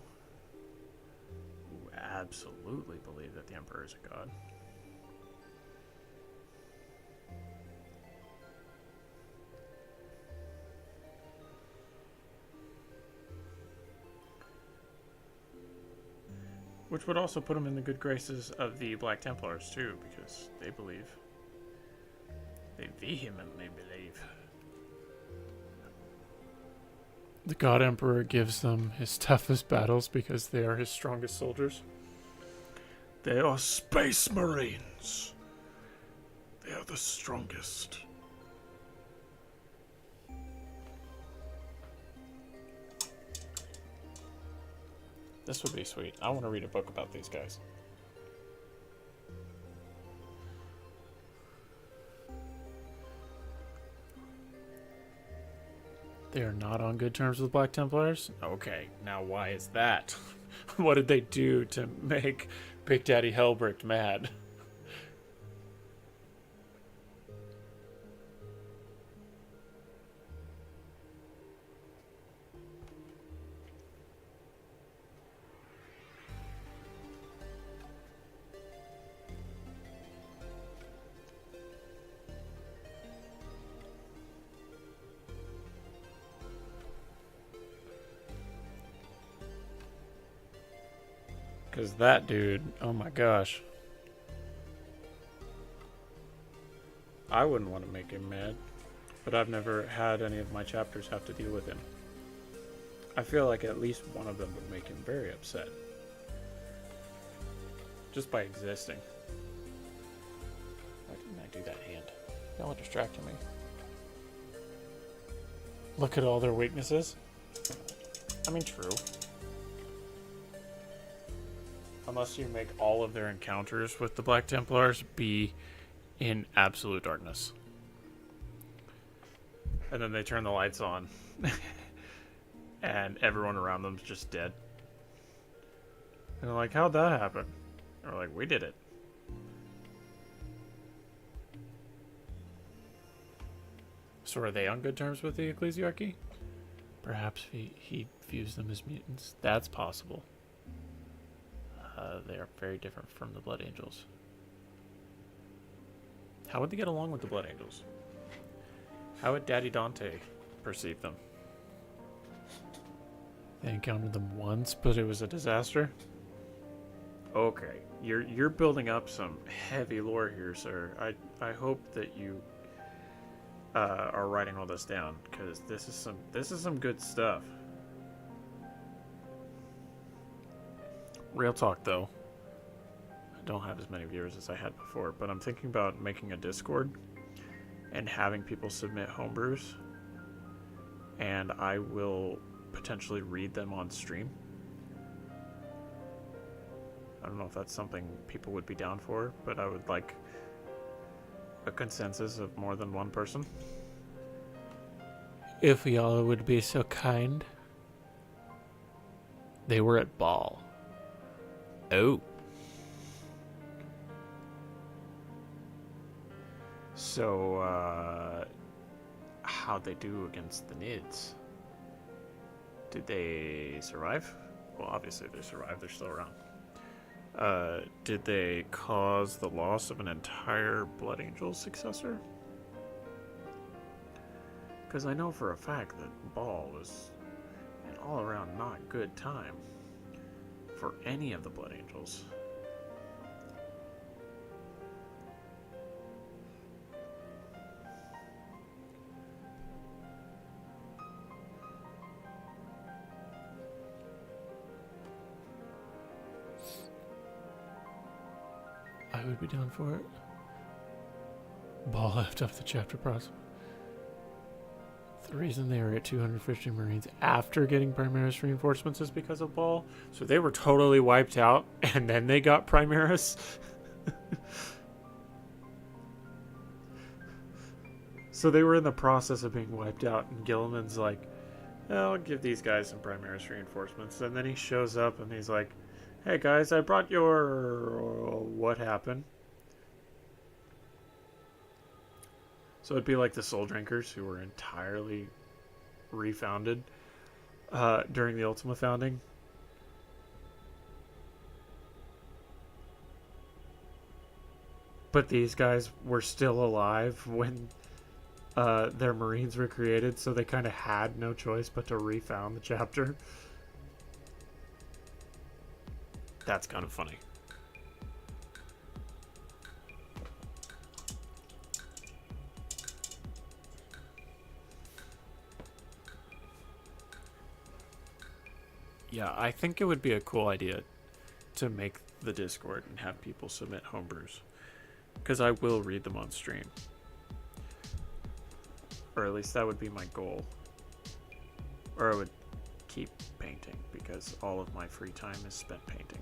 who absolutely believe that the Emperor is a god. Which would also put them in the good graces of the Black Templars, too, because they believe. They vehemently believe. The God Emperor gives them his toughest battles because they are his strongest soldiers. They are Space Marines. They are the strongest. This would be sweet. I want to read a book about these guys. They are not on good terms with Black Templars? Okay, now why is that? What did they do to make Big Daddy Hellbrick mad? Because that dude, oh my gosh. I wouldn't want to make him mad, but I've never had any of my chapters have to deal with him. I feel like at least one of them would make him very upset. Just by existing. Why didn't I do that hand? Y'all are distracting me. Look at all their weaknesses. I mean, true. Unless you make all of their encounters with the Black Templars be in absolute darkness. And then they turn the lights on. And everyone around them's just dead. And they're like, how'd that happen? And we're like, we did it. So are they on good terms with the Ecclesiarchy? Perhaps he views them as mutants. That's possible. They are very different from the Blood Angels. How would they get along with the Blood Angels? How would Daddy Dante perceive them? They encountered them once, but it was a disaster? Okay, you're building up some heavy lore here, sir. I hope that you are writing all this down, because this is some good stuff. Real talk, though. I don't have as many viewers as I had before, but I'm thinking about making a Discord and having people submit homebrews, and I will potentially read them on stream. I don't know if that's something people would be down for, but I would like a consensus of more than one person. If y'all would be so kind. They were at ball. Oh. So, how'd they do against the Nids? Did they survive? Well, obviously they survived. They're still around. Did they cause the loss of an entire Blood Angel successor? Because I know for a fact that Ball was an all-around not good time for any of the Blood Angels. I would be down for it. Ball left up the chapter process. The reason they were at 250 Marines after getting Primaris reinforcements is because of Ball. So they were totally wiped out, and then they got Primaris. So they were in the process of being wiped out, and Gilliman's like, I'll give these guys some Primaris reinforcements. And then he shows up, and he's like, hey guys, I brought your... What happened? So it'd be like the Soul Drinkers, who were entirely refounded during the Ultima founding. But these guys were still alive when their Marines were created, so they kind of had no choice but to refound the chapter. That's kind of funny. Yeah, I think it would be a cool idea to make the Discord and have people submit homebrews, because I will read them on stream. Or at least that would be my goal. Or I would keep painting, because all of my free time is spent painting.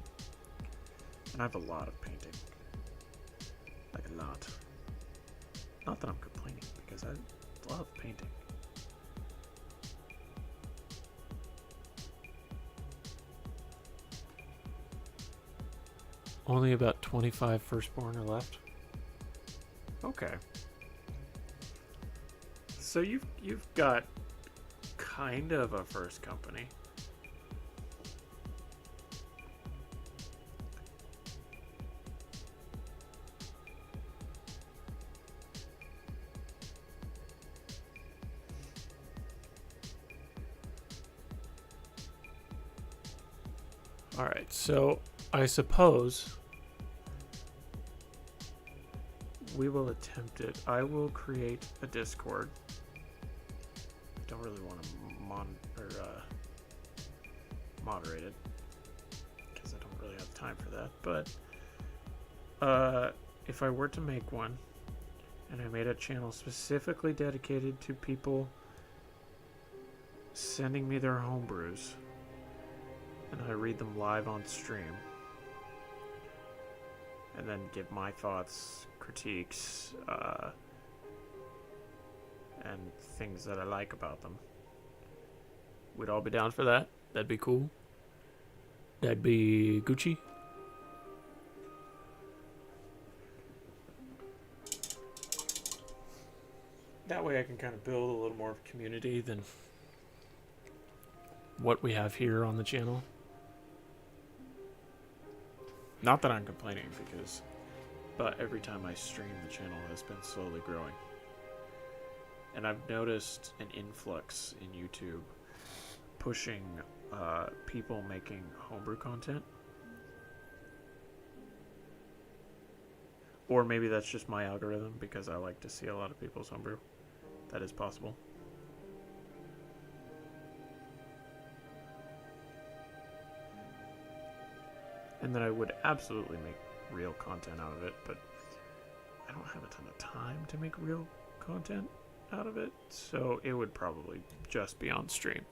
And I have a lot of painting. Like a lot. Not that I'm complaining, because I love painting. Only about 25 firstborn are left. Okay. So you've got kind of a first company. All right, so I suppose we will attempt it. I will create a Discord. Don't really want to moderate it because I don't really have time for that. But if I were to make one, and I made a channel specifically dedicated to people sending me their homebrews, and I read them live on stream, and then give my thoughts, critiques, and things that I like about them. We'd all be down for that. That'd be cool. That'd be Gucci. That way I can kind of build a little more of a community than what we have here on the channel. Not that I'm complaining, but every time I stream, the channel has been slowly growing. And I've noticed an influx in YouTube pushing people making homebrew content. Or maybe that's just my algorithm, because I like to see a lot of people's homebrew. That is possible. And then I would absolutely make real content out of it, but I don't have a ton of time to make real content out of it, so it would probably just be on stream.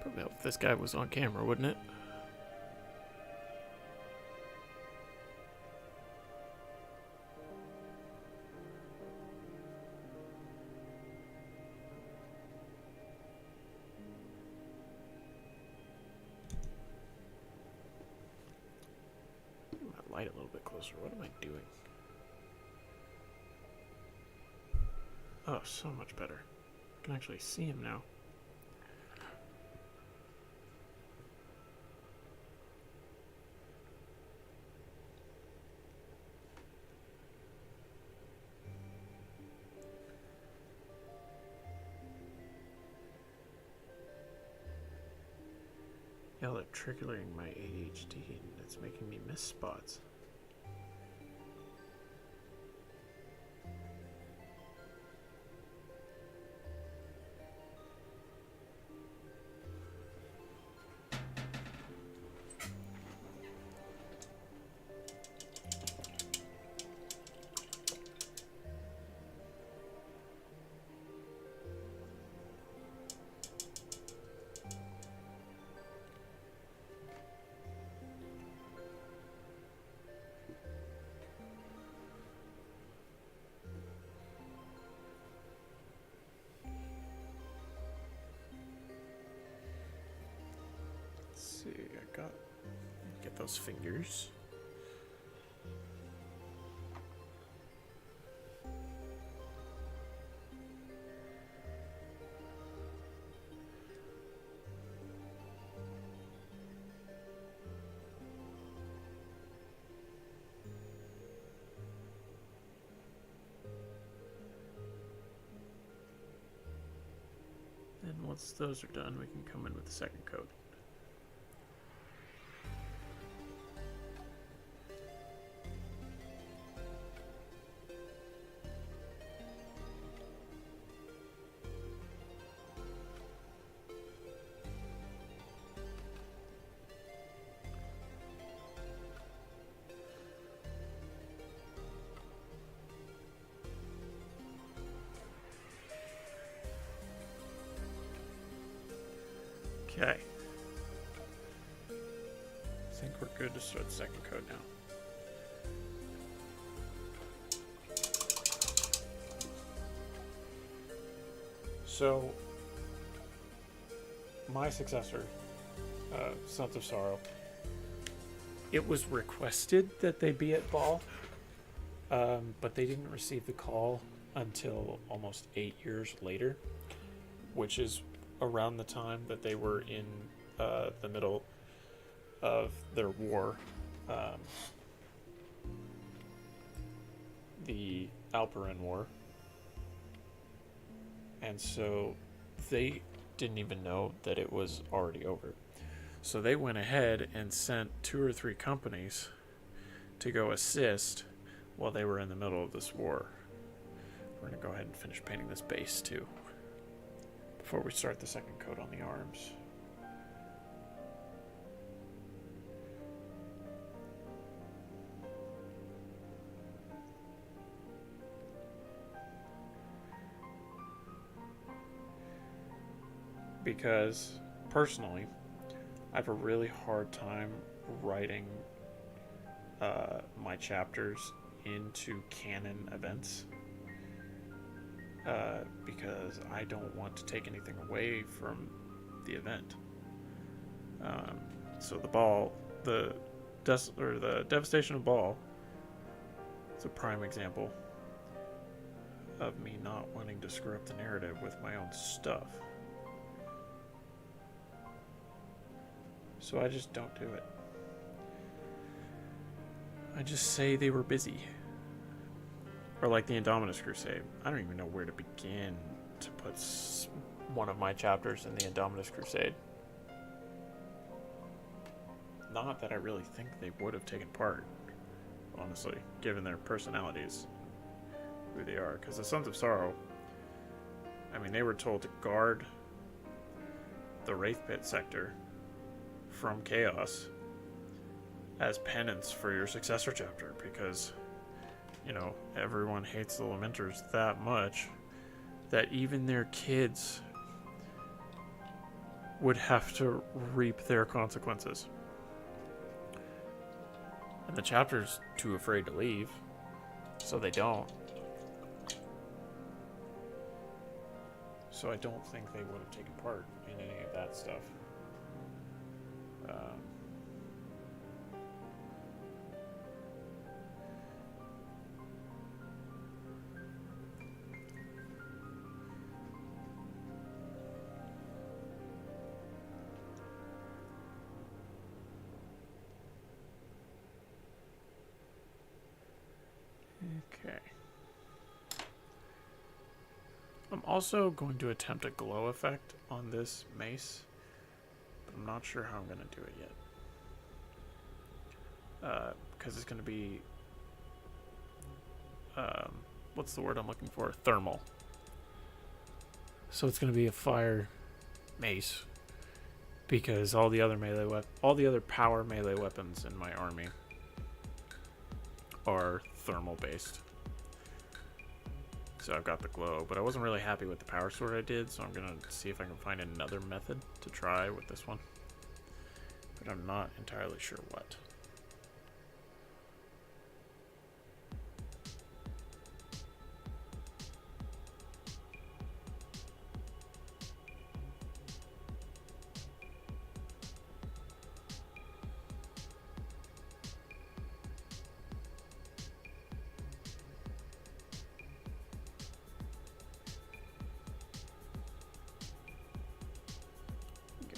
Probably help if this guy was on camera, wouldn't it? Get my light a little bit closer. What am I doing? Oh, so much better. I can actually see him now. Yeah, they're triggering my ADHD, and it's making me miss spots. See, I got get those fingers. And once those are done, we can come in with the second coat. Okay. I think we're good to start the second coat now. So, my successor, Sons of Sorrow, it was requested that they be at Ball, But they didn't receive the call until almost 8 years later, which is around the time that they were in the middle of their war, the Alperin War. And so they didn't even know that it was already over. So they went ahead and sent 2 or 3 companies to go assist while they were in the middle of this war. We're going to go ahead and finish painting this base too before we start the second coat on the arms. Because personally, I have a really hard time writing my chapters into canon events, because I don't want to take anything away from the event. So the devastation of Baal, it's a prime example of me not wanting to screw up the narrative with my own stuff. So I just don't do it. I just say they were busy. Or like the Indominus Crusade. I don't even know where to begin to put one of my chapters in the Indominus Crusade. Not that I really think they would have taken part, honestly, given their personalities, who they are. Because the Sons of Sorrow, I mean, they were told to guard the Wraith Pit sector from chaos as penance for your successor chapter, because, you know, everyone hates the Lamenters that much that even their kids would have to reap their consequences. And the chapter's too afraid to leave, so they don't. So I don't think they would have taken part in any of that stuff. Okay. I'm also going to attempt a glow effect on this mace, but I'm not sure how I'm going to do it yet. Because it's going to be, what's the word I'm looking for? Thermal. So it's going to be a fire mace, because all the other power melee weapons in my army are thermal based. So I've got the glow, but I wasn't really happy with the power sword I did, so I'm gonna see if I can find another method to try with this one. But I'm not entirely sure what.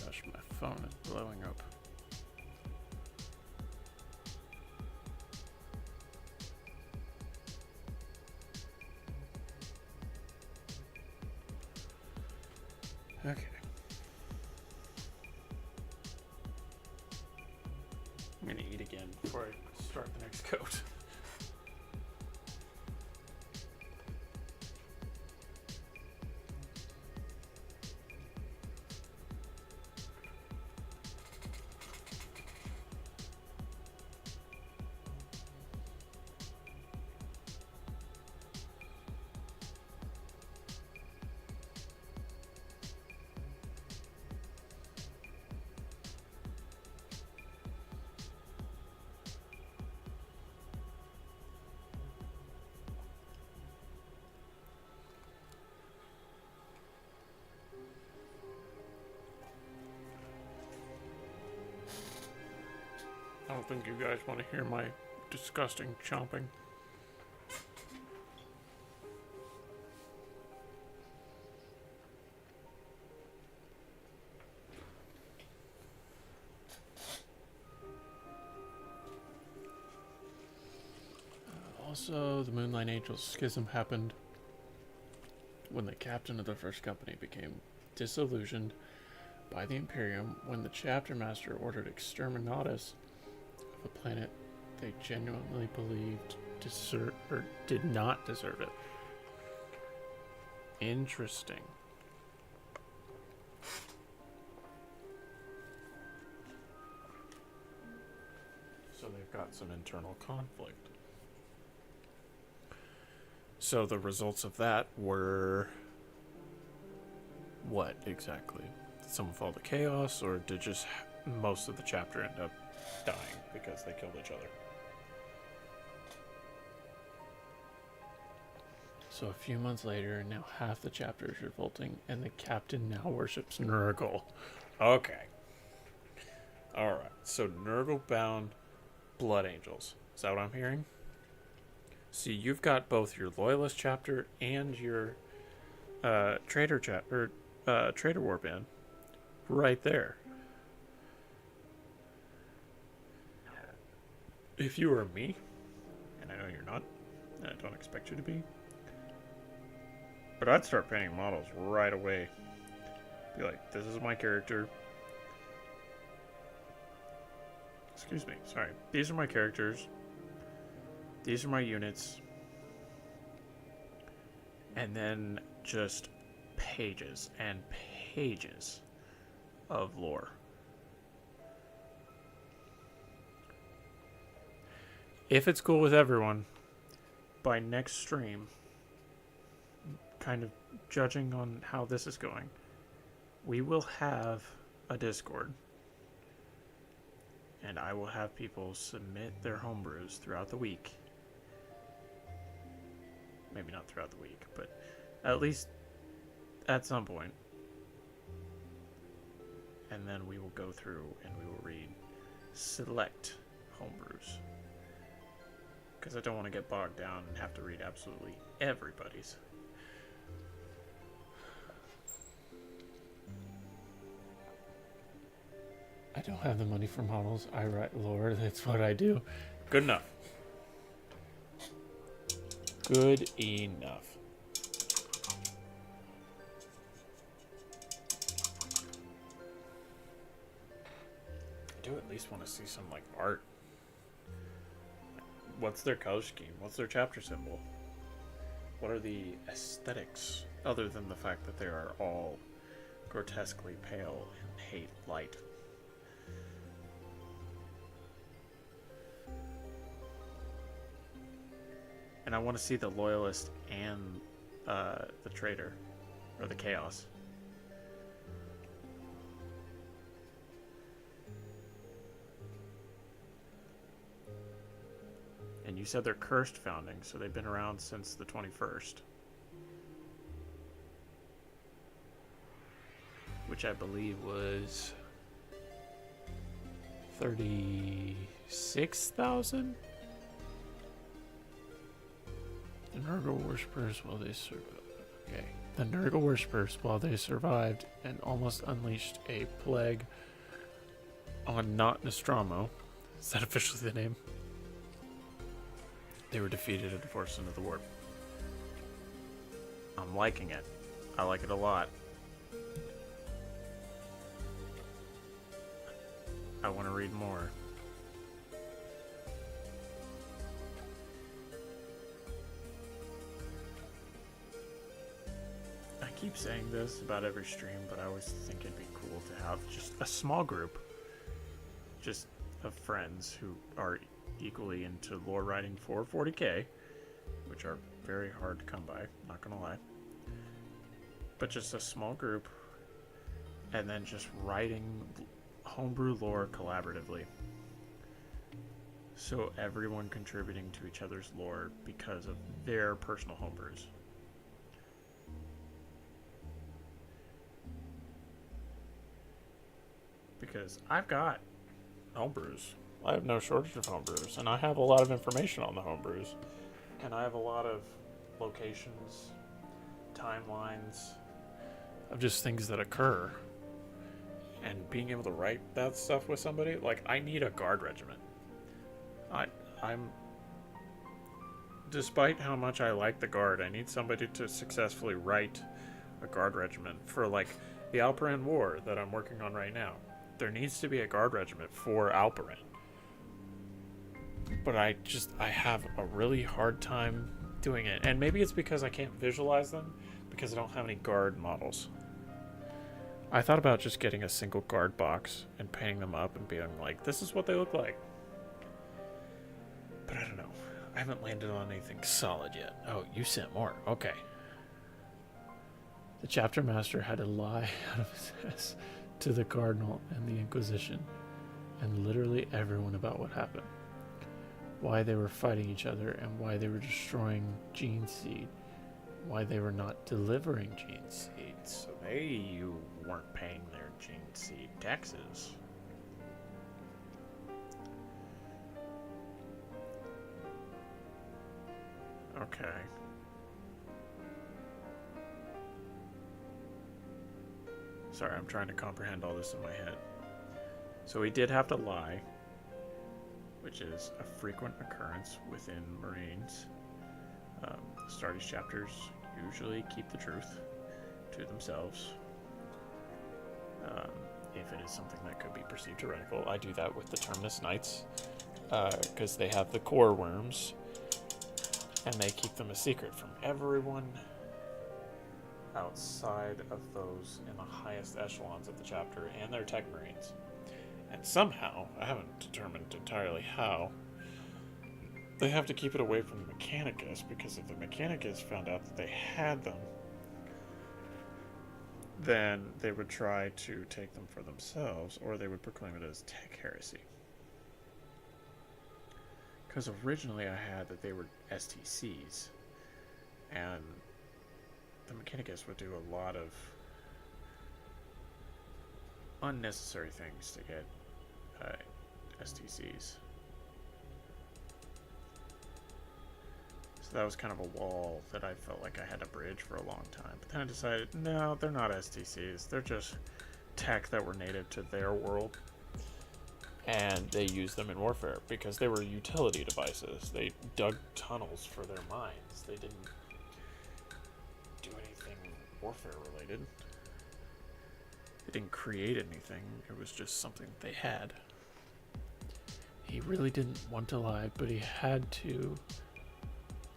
Gosh, my phone is blowing up. Okay. I'm gonna eat again before I start the next coat. I don't think you guys want to hear my disgusting chomping. Also, the Moonlight Angels schism happened when the captain of the first company became disillusioned by the Imperium when the chapter master ordered exterminatus of a planet they genuinely believed did not deserve it. Interesting. So they've got some internal conflict. So the results of that were what exactly? Did someone fall to chaos, or did just most of the chapter end up dying because they killed each other? So a few months later, now half the chapter is revolting, and the captain now worships Nurgle. Okay. Alright, so Nurgle-bound Blood Angels. Is that what I'm hearing? See, you've got both your Loyalist chapter and your Traitor Warband right there. If you were me, and I know you're not, and I don't expect you to be, but I'd start painting models right away. Be like, this is my character. Excuse me, sorry. These are my characters. These are my units. And then just pages and pages of lore. If it's cool with everyone, by next stream, kind of judging on how this is going, we will have a Discord. And I will have people submit their homebrews throughout the week. Maybe not throughout the week, but at least at some point. And then we will go through and we will read select homebrews. Because I don't want to get bogged down and have to read absolutely everybody's. I don't have the money for models. I write lore. That's what I do. Good enough. Good enough. I do at least want to see some, like, art. What's their color scheme? What's their chapter symbol? What are the aesthetics, other than the fact that they are all grotesquely pale and hate light? And I want to see the Loyalist and the Traitor, or the Chaos. And you said they're cursed founding, so they've been around since the 21st. Which I believe was 36,000? The Nurgle worshippers while they survived. Okay. The Nurgle worshippers while they survived and almost unleashed a plague on Not Nostromo. Is that officially the name? They were defeated and forced into the warp. I'm liking it. I like it a lot. I want to read more. I keep saying this about every stream, but I always think it'd be cool to have just a small group, just of friends who are equally into lore writing for 40k, which are very hard to come by, not gonna lie. But just a small group, and then just writing homebrew lore collaboratively. So everyone contributing to each other's lore because of their personal homebrews. Because I've got homebrews. I have no shortage of homebrews, and I have a lot of information on the homebrews. And I have a lot of locations, timelines, of just things that occur. And being able to write that stuff with somebody, like, I need a guard regiment. I'm despite how much I like the Guard, I need somebody to successfully write a Guard regiment for, like, the Alperan War that I'm working on right now. There needs to be a Guard regiment for Alperan. But I have a really hard time doing it. And maybe it's because I can't visualize them, because I don't have any Guard models. I thought about just getting a single Guard box and painting them up and being like, this is what they look like. But I don't know. I haven't landed on anything solid yet. Oh, you sent more. Okay. The chapter master had to lie out of his ass to the Cardinal and the Inquisition, and literally everyone about what happened. Why they were fighting each other, and why they were destroying Gene Seed. Why they were not delivering Gene Seed. So they weren't paying their Gene Seed taxes. Okay. Sorry, I'm trying to comprehend all this in my head. So he did have to lie, which is a frequent occurrence within Marines. Start these chapters usually keep the truth to themselves. If it is something that could be perceived heretical, I do that with the Terminus Knights, because they have the core worms, and they keep them a secret from everyone outside of those in the highest echelons of the chapter and their tech marines. And somehow, I haven't determined entirely how, they have to keep it away from the Mechanicus, because if the Mechanicus found out that they had them, then they would try to take them for themselves, or they would proclaim it as tech heresy. Because originally I had that they were STCs, and the Mechanicus would do a lot of unnecessary things to get STCs. So that was kind of a wall that I felt like I had to bridge for a long time. But then I decided, no, they're not STCs. They're just tech that were native to their world. And they used them in warfare because they were utility devices. They dug tunnels for their mines. They didn't do anything warfare related. They didn't create anything. It was just something they had. He really didn't want to lie, but he had to,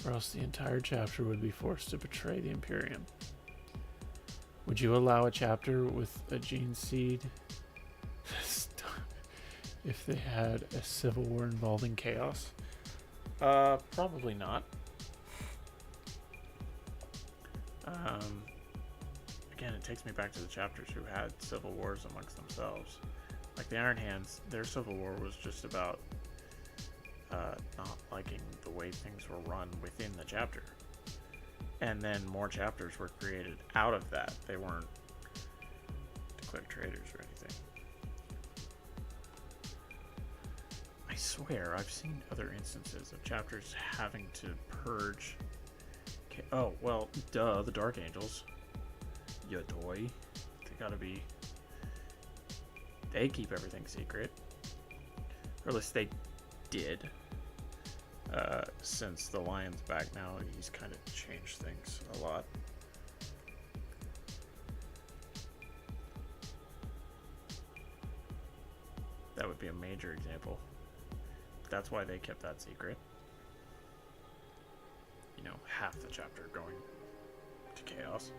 or else the entire chapter would be forced to betray the Imperium. Would you allow a chapter with a Gene Seed if they had a civil war involving chaos? Probably not. Again, it takes me back to the chapters who had civil wars amongst themselves. Like the Iron Hands, their civil war was just about not liking the way things were run within the chapter. And then more chapters were created out of that. They weren't declared traitors or anything. I swear, I've seen other instances of chapters having to purge. Oh, well, duh, the Dark Angels. Yadoy. They gotta be. They keep everything secret. Or at least they did. Since the Lion's back now, he's kind of changed things a lot. That would be a major example. That's why they kept that secret. You know, half the chapter going to chaos.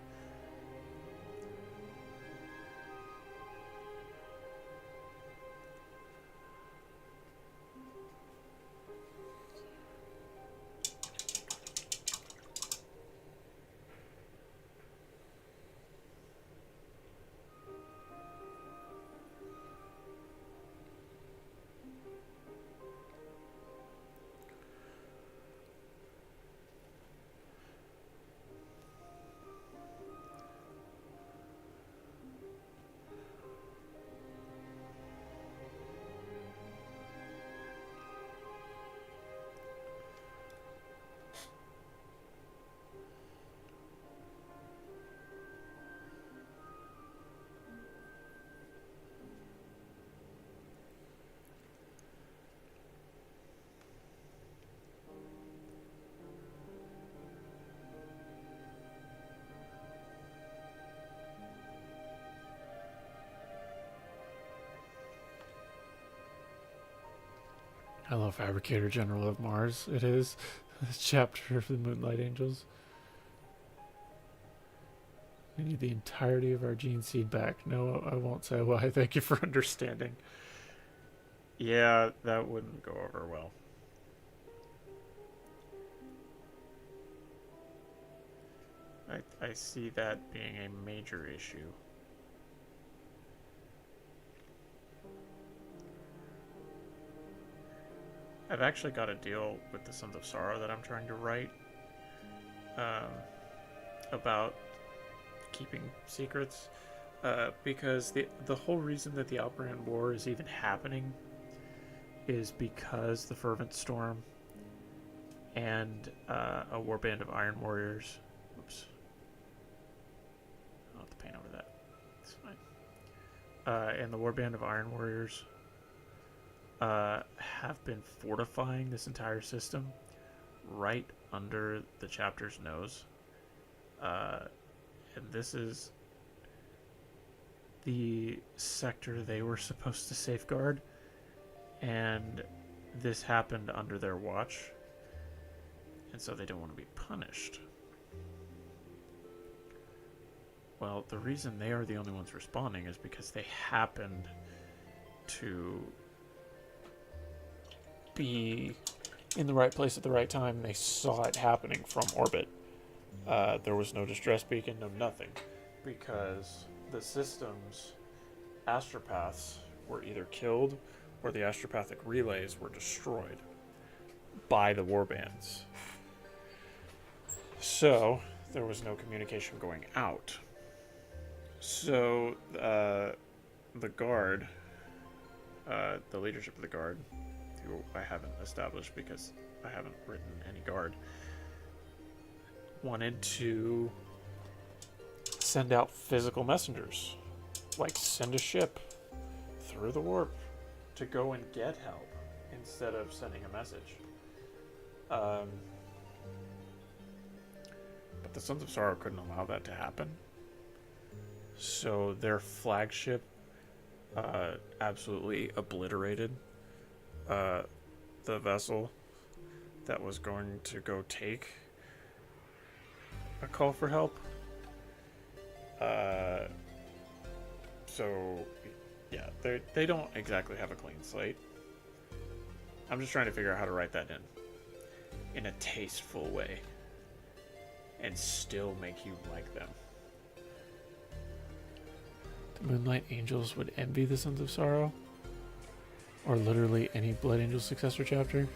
Hello, Fabricator General of Mars. It is this chapter of the Moonlight Angels. We need the entirety of our gene seed back. No, I won't say why. Thank you for understanding. Yeah, that wouldn't go over well. I see that being a major issue. I've actually got a deal with the Sons of Sorrow that I'm trying to write um, about keeping secrets. Because the whole reason that the Outbrand War is even happening is because the Fervent Storm and a warband of Iron Warriors. Oops. I'll have to paint over that. It's fine. And the warband of Iron Warriors have been fortifying this entire system right under the chapter's nose. And this is the sector they were supposed to safeguard, and this happened under their watch, and so they don't want to be punished. Well, the reason they are the only ones responding is because they happened to be in the right place at the right time. They saw it happening from orbit. There was no distress beacon, no nothing, because the system's astropaths were either killed or the astropathic relays were destroyed by the warbands. So there was no communication going out. So the guard, the leadership of the guard, who I haven't established because I haven't written any guard, wanted to send out physical messengers, like send a ship through the warp to go and get help instead of sending a message. But the Sons of Sorrow couldn't allow that to happen. So their flagship absolutely obliterated the vessel that was going to go take a call for help. So yeah, they don't exactly have a clean slate. I'm just trying to figure out how to write that in a tasteful way and still make you like them. The Moonlight Angels would envy the Sons of Sorrow, or literally any Blood Angel successor chapter.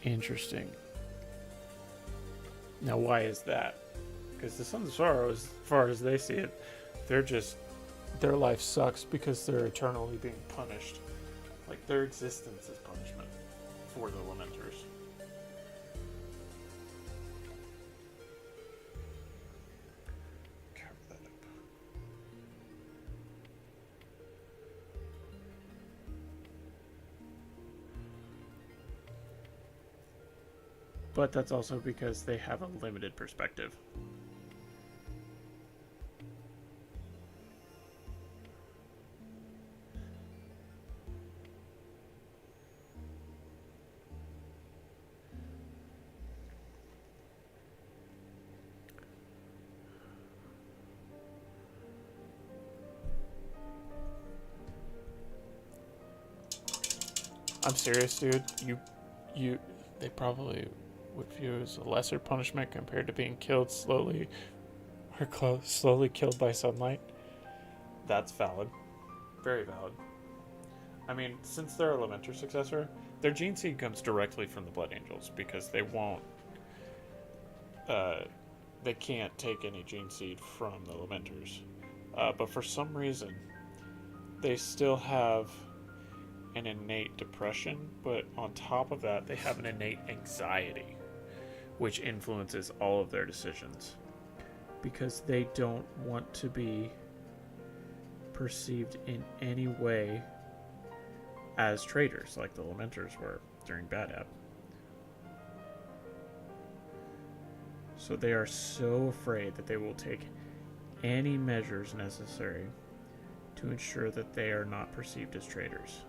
Interesting. Now, why is that? Because the Sons of Sorrow, as far as they see it, their life sucks because they're eternally being punished. Like, their existence is punishment for the Lamenters. Cover that up. But that's also because they have a limited perspective. I'm serious, dude. They probably would view as a lesser punishment compared to being killed slowly or slowly killed by sunlight. That's valid. Very valid. I mean, since they're a Lamenter successor, their gene seed comes directly from the Blood Angels because they won't. They can't take any gene seed from the Lamenters. But for some reason, they still have an innate depression, but on top of that, they have an innate anxiety, which influences all of their decisions because they don't want to be perceived in any way as traitors like the Lamenters were during Bad Ebb. So they are so afraid that they will take any measures necessary to ensure that they are not perceived as traitors.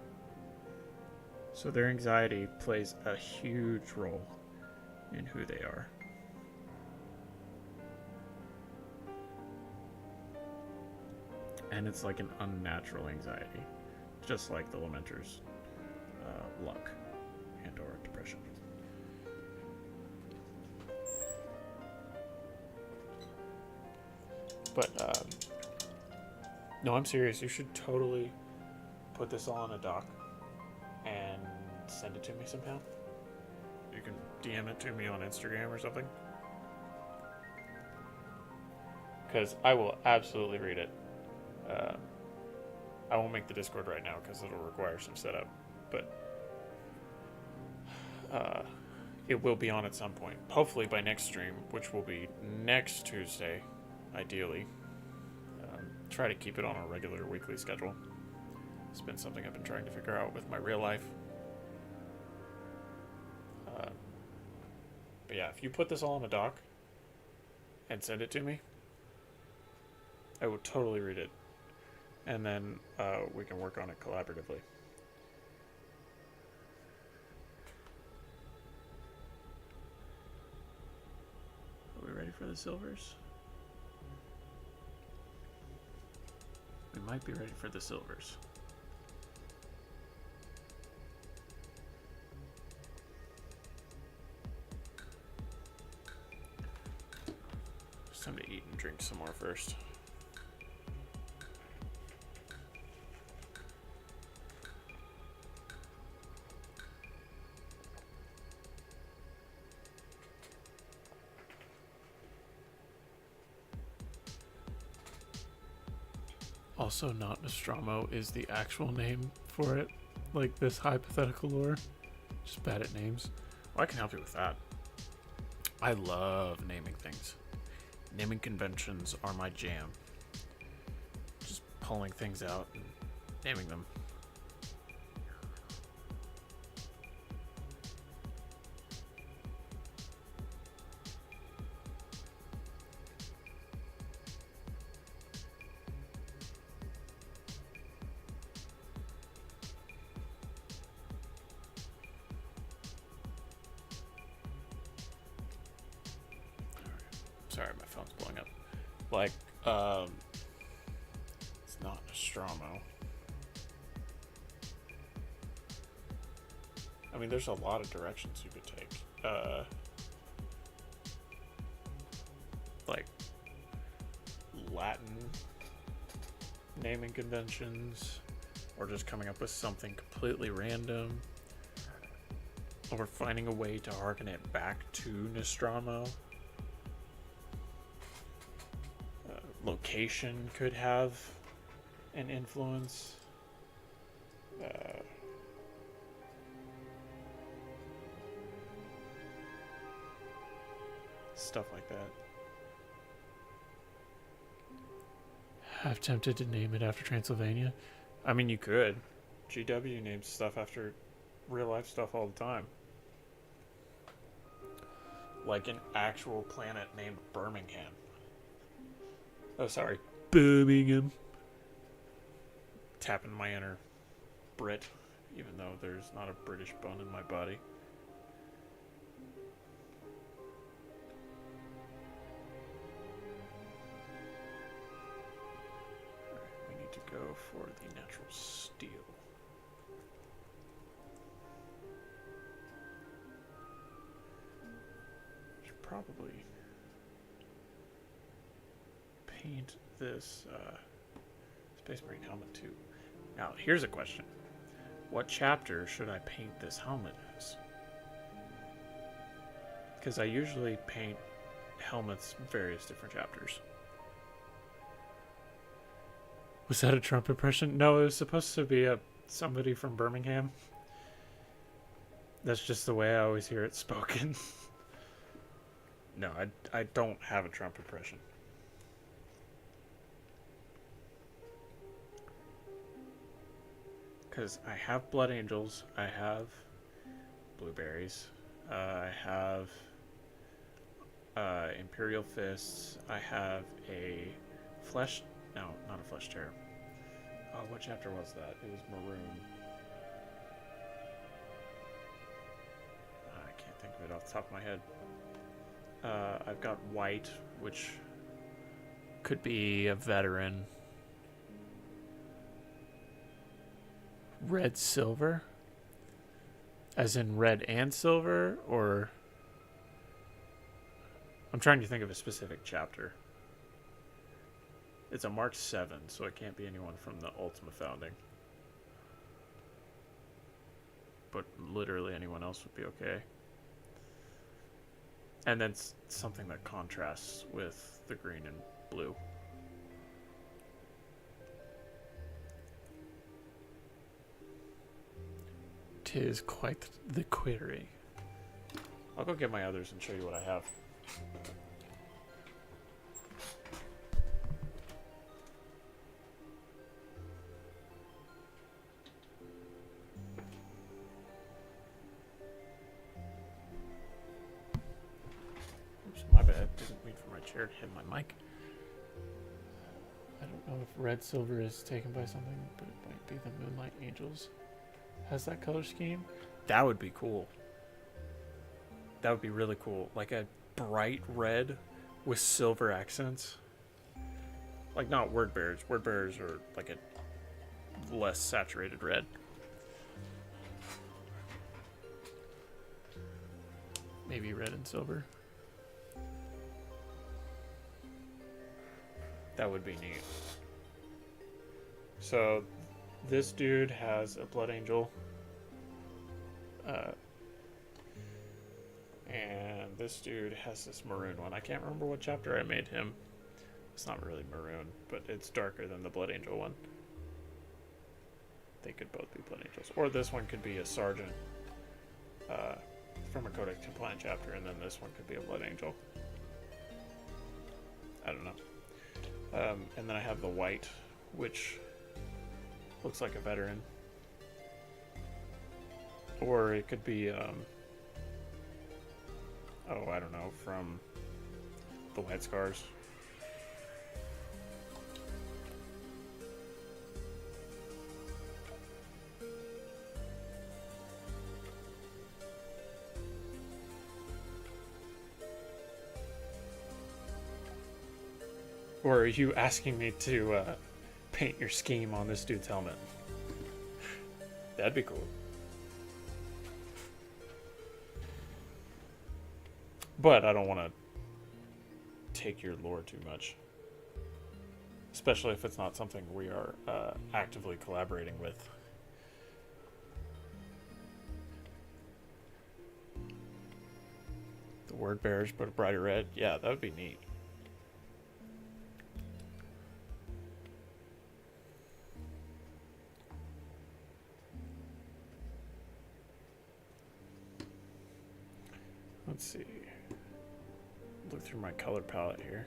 So their anxiety plays a huge role in who they are. And it's like an unnatural anxiety, just like the Lamenter's luck and or depression. But no, I'm serious. You should totally put this all in a doc and send it to me somehow. You can DM it to me on Instagram or something. Because I will absolutely read it. I won't make the Discord right now because it'll require some setup. But it will be on at some point. Hopefully by next stream, which will be next Tuesday, ideally. Try to keep it on a regular weekly schedule. It's been something I've been trying to figure out with my real life. But yeah, if you put this all in a doc and send it to me, I will totally read it. And then we can work on it collaboratively. Are we ready for the silvers? We might be ready for the silvers. It's time to eat and drink some more first. Also, not Nostromo is the actual name for it, like this hypothetical lore. Just bad at names. Well, I can help you with that. I love naming things. Naming conventions are my jam. Just pulling things out and naming them. Sorry, my phone's blowing up. Like, it's not Nostromo. I mean, there's a lot of directions you could take. Like, Latin naming conventions, or just coming up with something completely random, or finding a way to harken it back to Nostromo. Location could have an influence. Stuff like that. Half tempted to name it after Transylvania. I mean, you could. GW names stuff after real life stuff all the time. Like an actual planet named Birmingham. Oh, sorry. Birmingham. Tapping my inner Brit, even though there's not a British bone in my body. Alright, we need to go for the natural steel. Should probably paint this Space Marine helmet too. Now, here's a question. What chapter should I paint this helmet as? Because I usually paint helmets various different chapters. Was that a Trump impression? No, it was supposed to be somebody from Birmingham. That's just the way I always hear it spoken. No, I don't have a Trump impression. Because I have Blood Angels, I have Blueberries, I have Imperial Fists, I have a Flesh... No, not a Flesh Tear. Oh, what chapter was that? It was maroon. I can't think of it off the top of my head. I've got white, which could be a veteran. Red silver? As in red and silver? Or... I'm trying to think of a specific chapter. It's a Mark 7, so it can't be anyone from the Ultima Founding. But literally anyone else would be okay. And then something that contrasts with the green and blue. Tis quite the query. I'll go get my others and show you what I have. Oops, my bad. Didn't mean for my chair to hit my mic. I don't know if red silver is taken by something, but it might be the Moonlight Angels. Has that color scheme? That would be cool. That would be really cool. Like a bright red with silver accents. Like not word bearers. Word bearers are like a less saturated red. Maybe red and silver. That would be neat. So this dude has a blood angel. And this dude has this maroon one. I can't remember what chapter I made him. It's not really maroon, but it's darker than the blood angel one. They could both be blood angels. Or this one could be a sergeant from a Codex Template chapter, and then this one could be a blood angel. I don't know. And then I have the white, which looks like a veteran. Or it could be, oh, I don't know, from the White Scars. Or are you asking me to paint your scheme on this dude's helmet? That'd be cool. But I don't want to take your lore too much. Especially if it's not something we are actively collaborating with. The word bearers, but a brighter red. Yeah, that would be neat. Let's see. Look through my color palette here.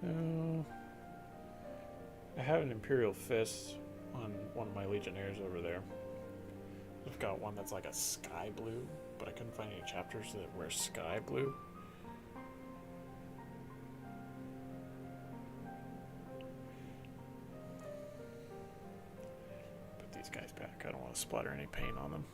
No. I have an Imperial Fist on one of my Legionnaires over there. I've got one that's like a sky blue, but I couldn't find any chapters that wear sky blue. Put these guys back. I don't want to splatter any paint on them.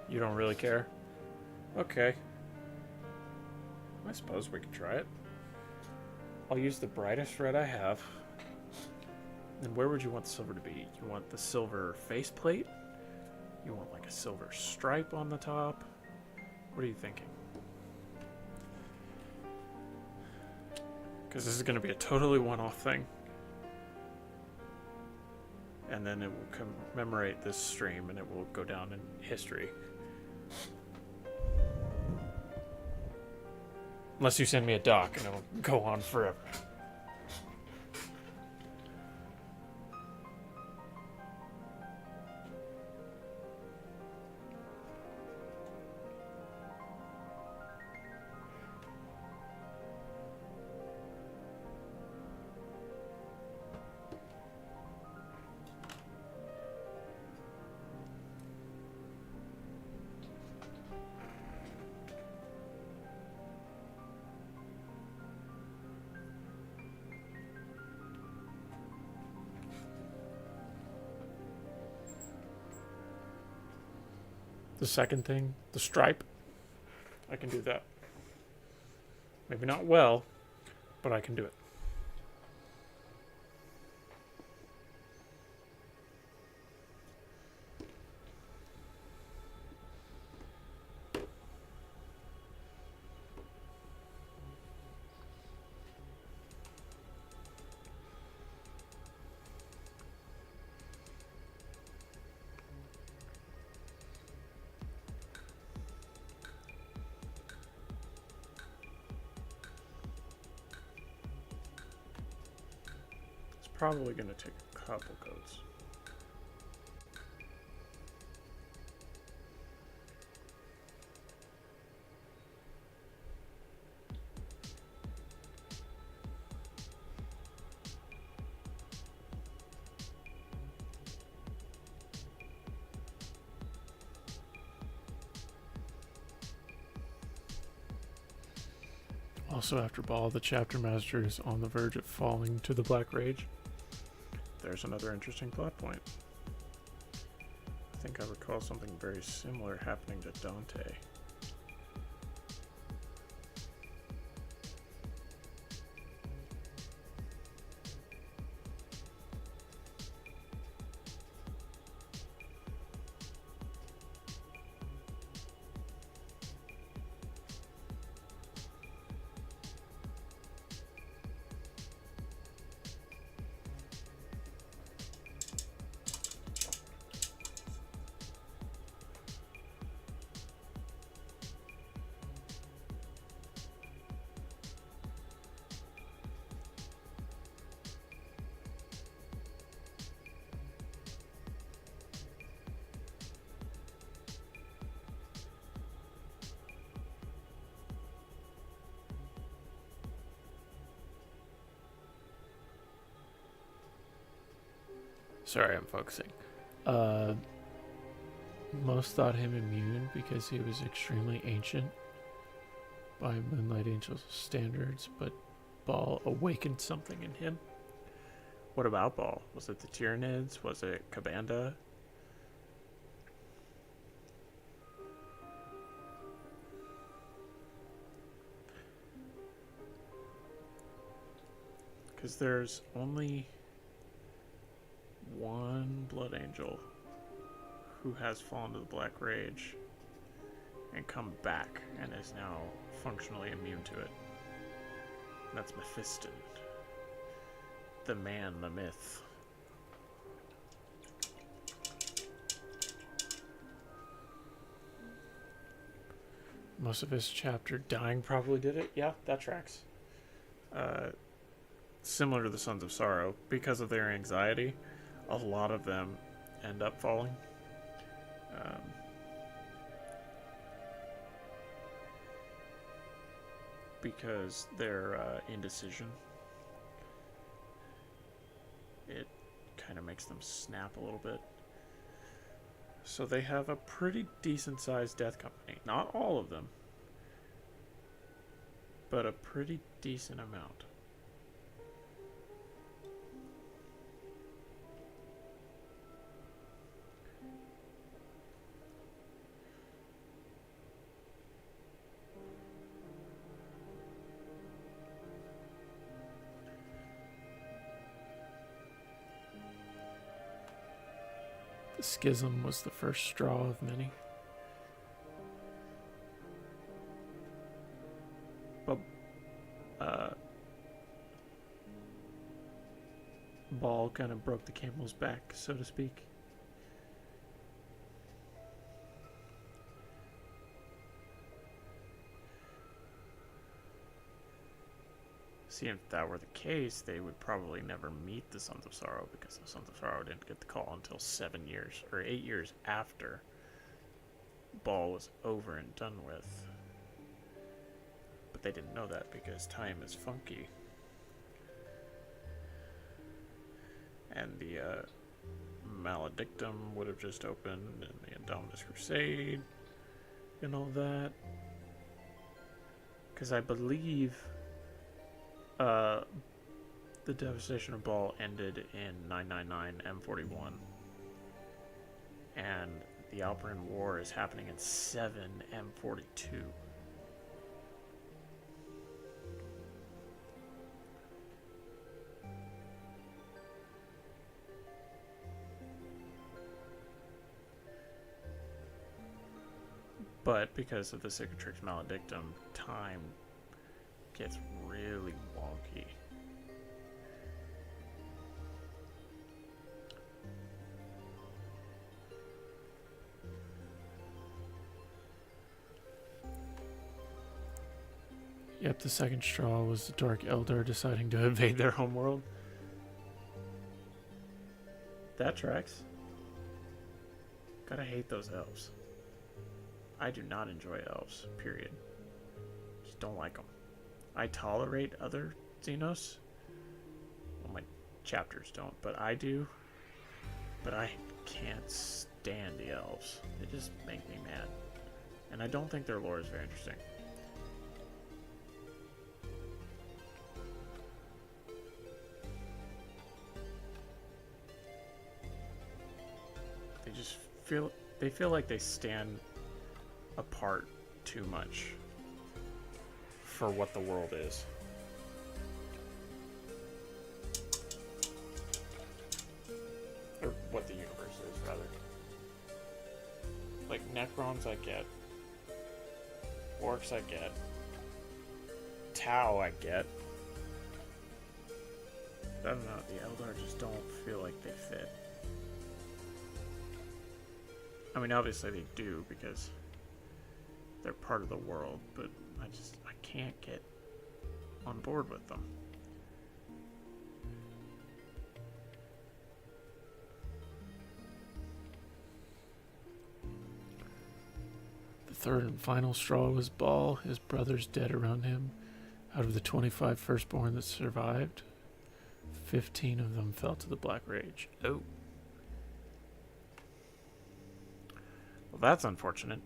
You don't really care? Okay. I suppose we could try it. I'll use the brightest red I have. And where would you want the silver to be? You want the silver faceplate? You want like a silver stripe on the top? What are you thinking? Because this is going to be a totally one-off thing. And then it will commemorate this stream and it will go down in history. Unless you send me a doc and it'll go on forever. The second thing, the stripe, I can do that. Maybe not well, but I can do it. Probably going to take a couple coats. Also, after Ball, the chapter master is on the verge of falling to the Black Rage. There's another interesting plot point. I think I recall something very similar happening to Dante. Sorry, I'm focusing. Most thought him immune because he was extremely ancient by Moonlight Angel's standards, but Ball awakened something in him. What about Ball? Was it the Tyranids? Was it Kabanda? Because there's only one Blood Angel who has fallen to the Black Rage and come back and is now functionally immune to it. And that's Mephiston. The man, the myth. Most of his chapter dying probably did it. Yeah, that tracks. Similar to the Sons of Sorrow, because of their anxiety, a lot of them end up falling. Because their indecision, it kind of makes them snap a little bit. So they have a pretty decent sized death company. Not all of them, but a pretty decent amount. The schism was the first straw of many. But Ball kind of broke the camel's back, so to speak. See, if that were the case, they would probably never meet the Sons of Sorrow, because the Sons of Sorrow didn't get the call until 7 years, or 8 years after Ball was over and done with. But they didn't know that because time is funky. And the Maledictum would have just opened, and the Indominus Crusade. and all that. Because I believe the Devastation of Baal ended in 999 M41. And the Alperin War is happening in 7 M42. But because of the Cicatrix Maledictum, time gets really wonky. Yep, the second straw was the Dark Eldar deciding to invade their homeworld. That tracks. Gotta hate those elves. I do not enjoy elves, period. Just don't like them. I tolerate other Xenos. Well, my chapters don't, but I do. But I can't stand the elves. They just make me mad. And I don't think their lore is very interesting. They feel like they stand apart too much for what the world is. Or what the universe is, rather. Like, Necrons I get. Orcs I get. Tau I get. But I don't know, the Eldar just don't feel like they fit. I mean, obviously they do, because they're part of the world, but I can't get on board with them. The third and final straw was Baal, his brothers dead around him. Out of the 25 firstborn that survived, 15 of them fell to the Black Rage. Oh. Well, that's unfortunate.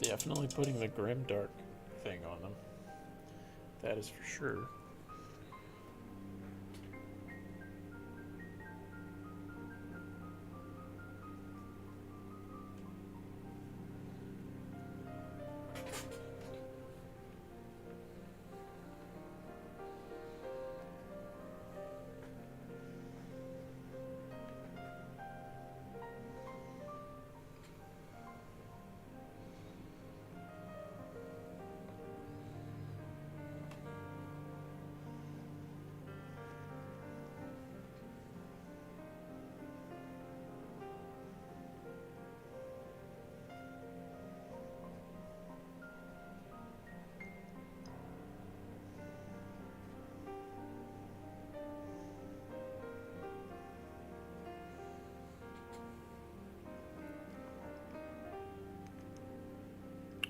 Definitely putting the grimdark thing on them. That is for sure.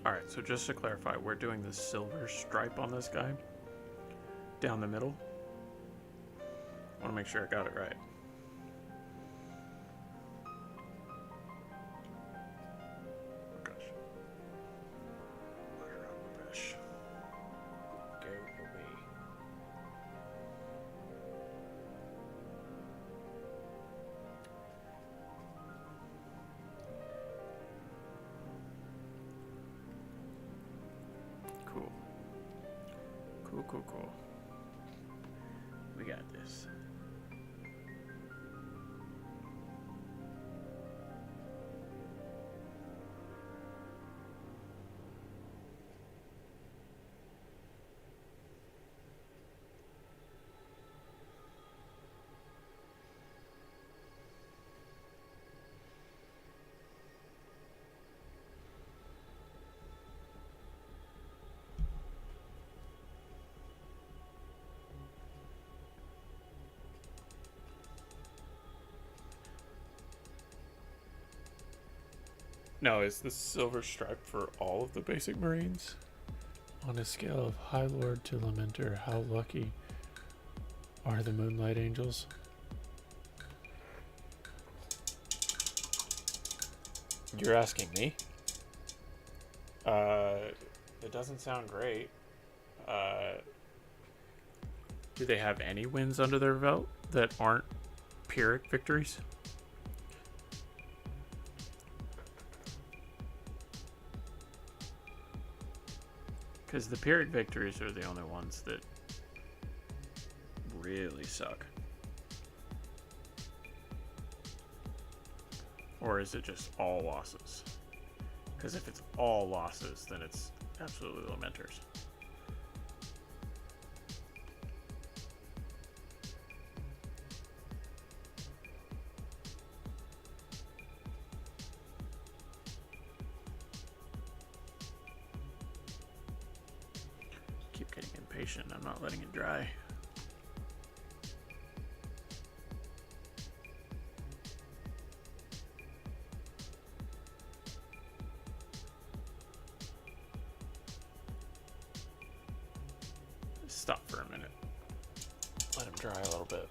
Alright, so just to clarify, we're doing the silver stripe on this guy down the middle. I want to make sure I got it right. Oh gosh. Butter up, brush. Go away. Cool. Cool. We got this. No, is the silver stripe for all of the basic Marines? On a scale of High Lord to Lamenter, how lucky are the Moonlight Angels? You're asking me? It doesn't sound great. Do they have any wins under their belt that aren't Pyrrhic victories? Because the Pyrrhic victories are the only ones that really suck. Or is it just all losses? Because if it's all losses, then it's absolutely Lamenters. Keep getting impatient. I'm not letting it dry. Stop for a minute. Let him dry a little bit.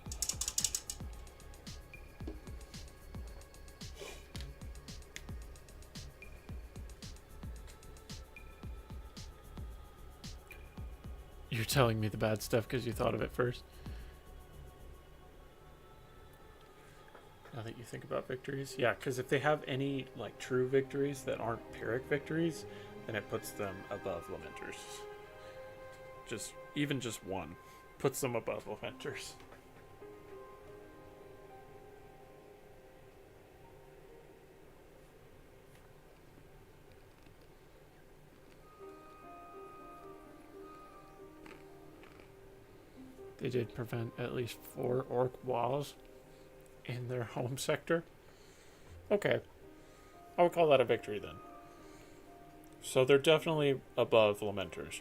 You're telling me the bad stuff because you thought of it first? Now that you think about victories? Yeah, because if they have any like true victories that aren't Pyrrhic victories, then it puts them above Lamenters. Even just one puts them above Lamenters. They did prevent at least 4 orc walls in their home sector. Okay. I would call that a victory then. So they're definitely above Lamenters.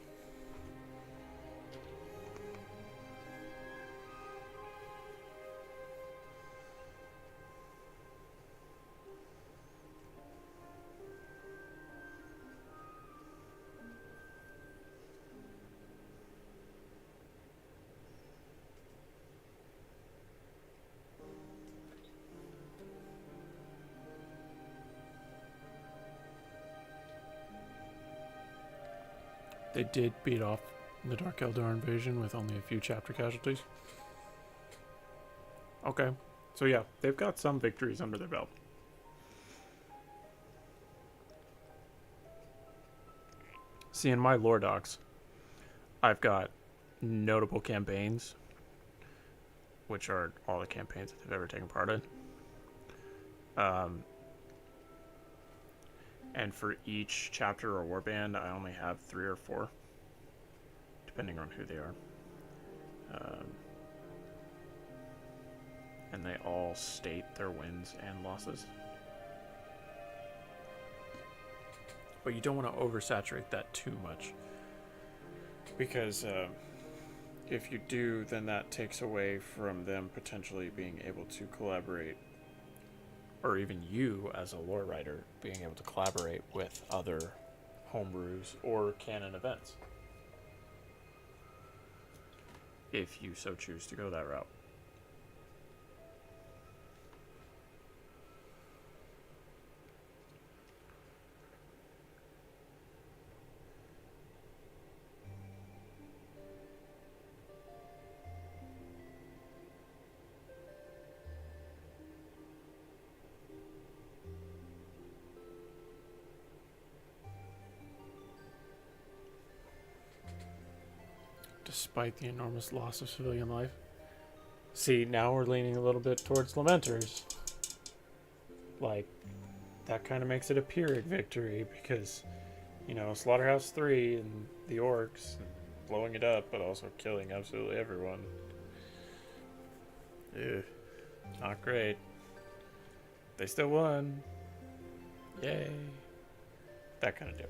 They did beat off the Dark Eldar invasion with only a few chapter casualties. Okay. So yeah, they've got some victories under their belt. See, in my lore docs, I've got notable campaigns, which are all the campaigns that they've ever taken part in. And for each chapter or warband, I only have 3 or 4, depending on who they are. And they all state their wins and losses. But you don't want to oversaturate that too much. Because if you do, then that takes away from them potentially being able to collaborate, or even you as a lore writer being able to collaborate with other homebrews or canon events, if you so choose to go that route. Despite the enormous loss of civilian life. See, now we're leaning a little bit towards Lamenters. Like, that kind of makes it a Pyrrhic victory because, you know, Slaughterhouse 3 and the orcs blowing it up, but also killing absolutely everyone. Ew, not great. They still won. Yay. That kind of deal.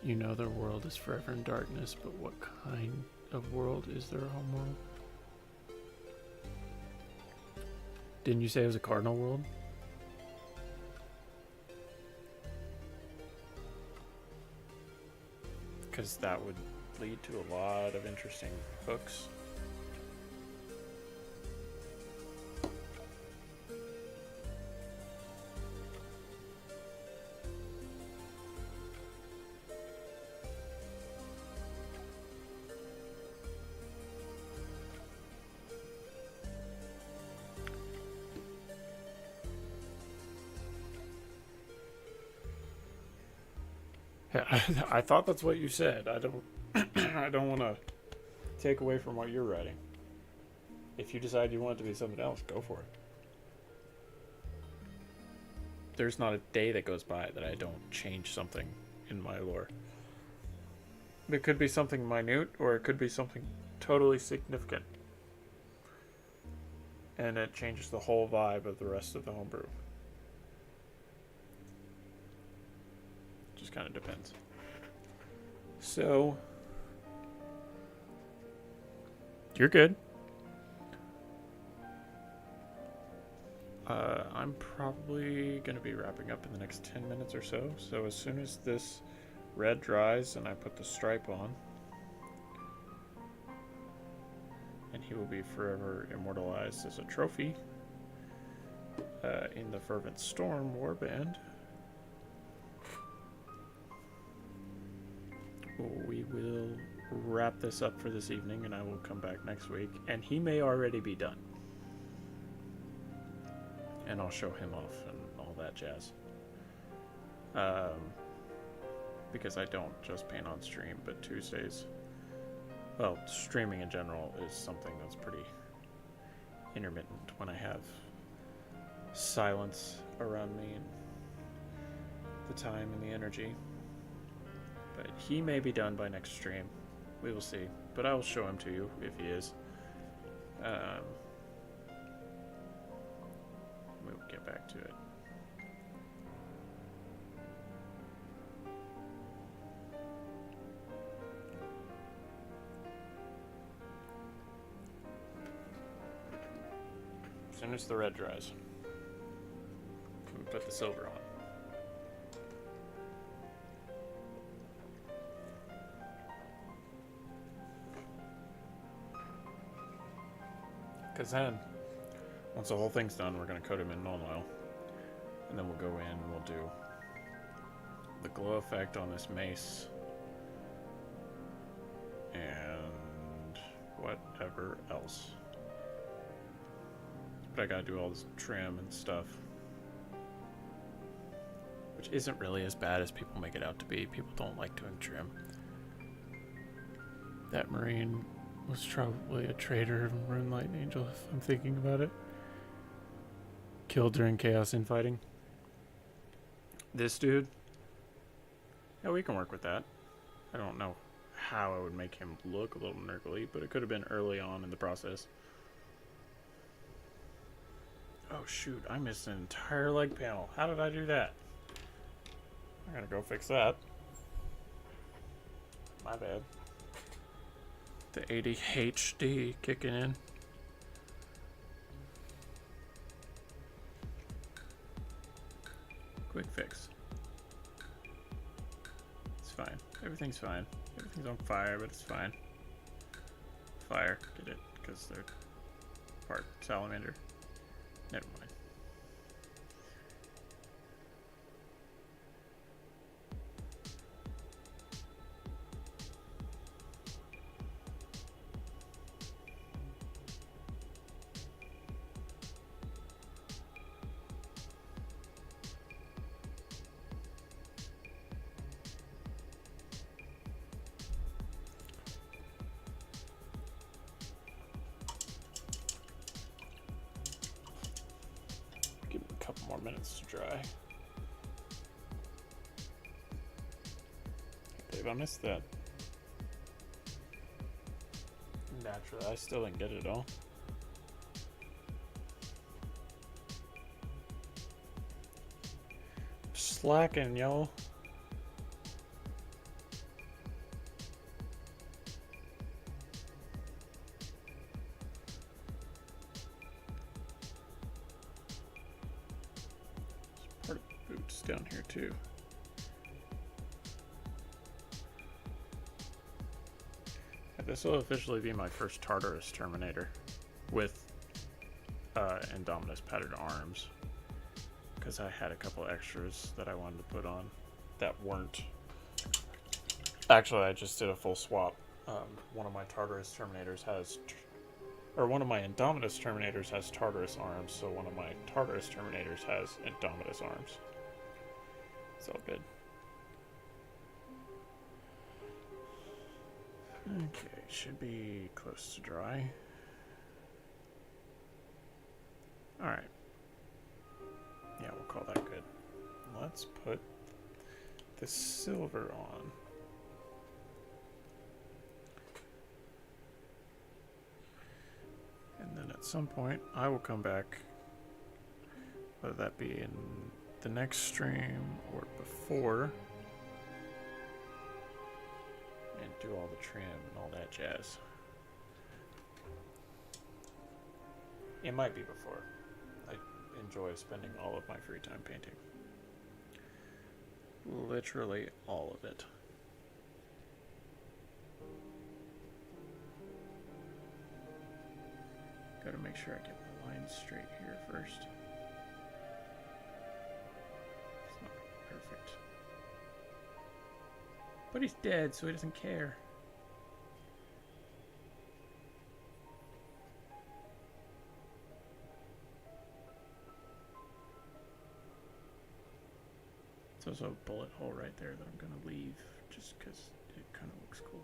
You know their world is forever in darkness, but what kind of world is their home world? Didn't you say it was a cardinal world? Because that would lead to a lot of interesting hooks. I thought that's what you said. I don't I don't want to take away from what you're writing. If you decide you want it to be something else, go for it. There's not a day that goes by that I don't change something in my lore. It could be something minute, or it could be something totally significant. And it changes the whole vibe of the rest of the homebrew. Just kind of depends. So, you're good. I'm probably going to be wrapping up in the next 10 minutes or so. So as soon as this red dries and I put the stripe on, and he will be forever immortalized as a trophy in the Fervent Storm warband, we will wrap this up for this evening, and I will come back next week, and he may already be done. And I'll show him off and all that jazz. Because I don't just paint on stream, but Tuesdays, well, streaming in general is something that's pretty intermittent when I have silence around me and the time and the energy. But he may be done by next stream. We will see. But I will show him to you if he is. We will get back to it. As soon as the red dries, we put the silver on. Because then, once the whole thing's done, we're going to coat him in Nuln Oil. And then we'll go in and we'll do the glow effect on this mace. And whatever else. But I got to do all this trim and stuff. Which isn't really as bad as people make it out to be. People don't like doing trim. That Marine was probably a traitor of Moonlight Angel, if I'm thinking about it. Killed during chaos infighting. This dude, yeah, we can work with that. I don't know how I would make him look a little nurgly, but it could have been early on in the process. Oh shoot, I missed an entire leg panel. How did I do that? I gotta go fix that. My bad. The ADHD kicking in. Quick fix. It's fine. Everything's fine. Everything's on fire, but it's fine. Fire. Get it? Because they're part salamander. Never mind. Give it a couple more minutes to dry. Dave, I missed that. Naturally, I still didn't get it all. Slacking, y'all. these down here too. This will officially be my first Tartarus Terminator with Indominus patterned arms, because I had a couple extras that I wanted to put on that weren't. Actually, I just did a full swap. One of my Tartarus Terminators has, one of my Indominus Terminators has Tartarus arms, so one of my Tartarus Terminators has Indominus arms. It's all good. Okay, should be close to dry. Alright. Yeah, we'll call that good. Let's put the silver on. And then at some point, I will come back, whether that be in the next stream or before, and do all the trim and all that jazz. It might be before. I enjoy spending all of my free time painting. Literally all of it. Gotta make sure I get the lines straight here first. It's not perfect. But he's dead, so he doesn't care. There's also a bullet hole right there that I'm gonna leave just because it kind of looks cool.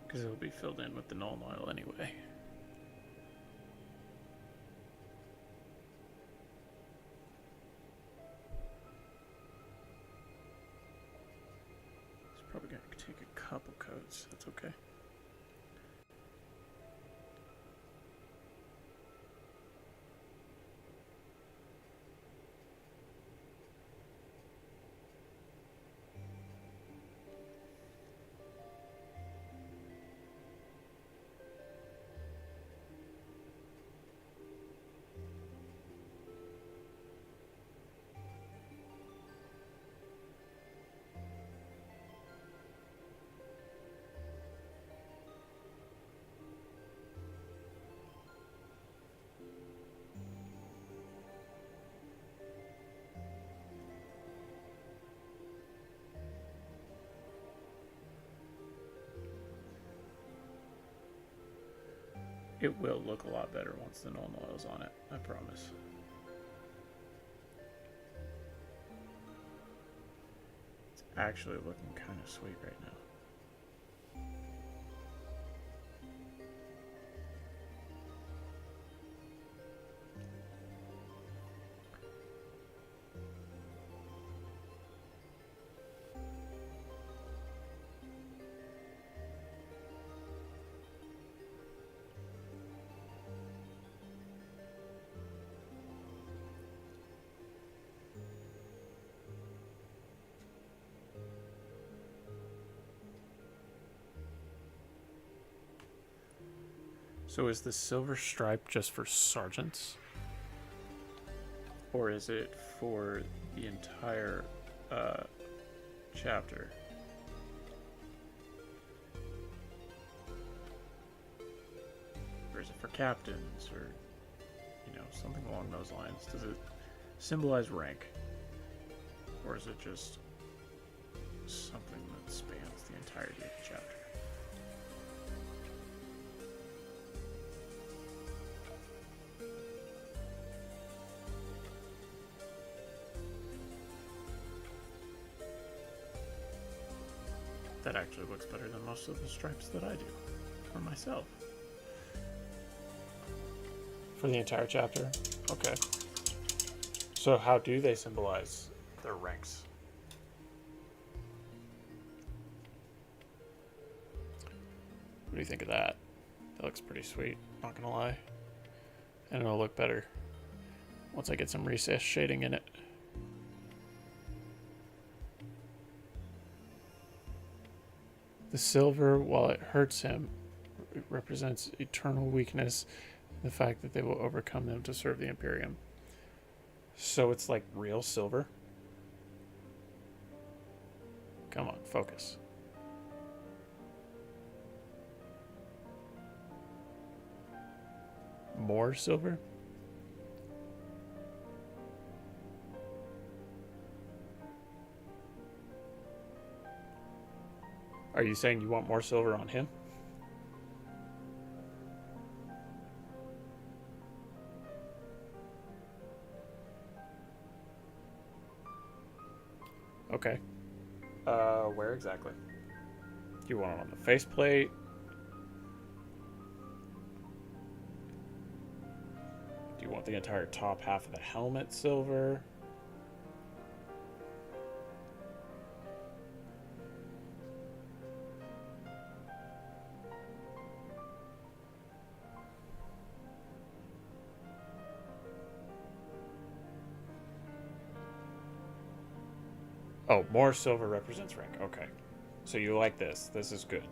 Because it'll be filled in with the Nuln Oil anyway. It's probably going to take a couple coats. That's okay. It will look a lot better once the Nuln Oil's on it, I promise. It's actually looking kind of sweet right now. So is the silver stripe just for sergeants? Or is it for the entire chapter? Or is it for captains, or, you know, something along those lines? Does it symbolize rank? Or is it just something that spans the entirety of the chapter? That actually looks better than most of the stripes that I do for myself. For the entire chapter? Okay. So how do they symbolize their ranks? do you think of that? That looks pretty sweet, not gonna lie. And it'll look better once I get some recessed shading in it. The silver, while it hurts him, it represents eternal weakness, the fact that they will overcome them to serve the Imperium. So it's like real silver? Come on, focus. More silver? Are you saying you want more silver on him? Okay. Where exactly? Do you want it on the faceplate? Do you want the entire top half of the helmet silver? Oh, more silver represents rank. Okay. So you like this. This is good.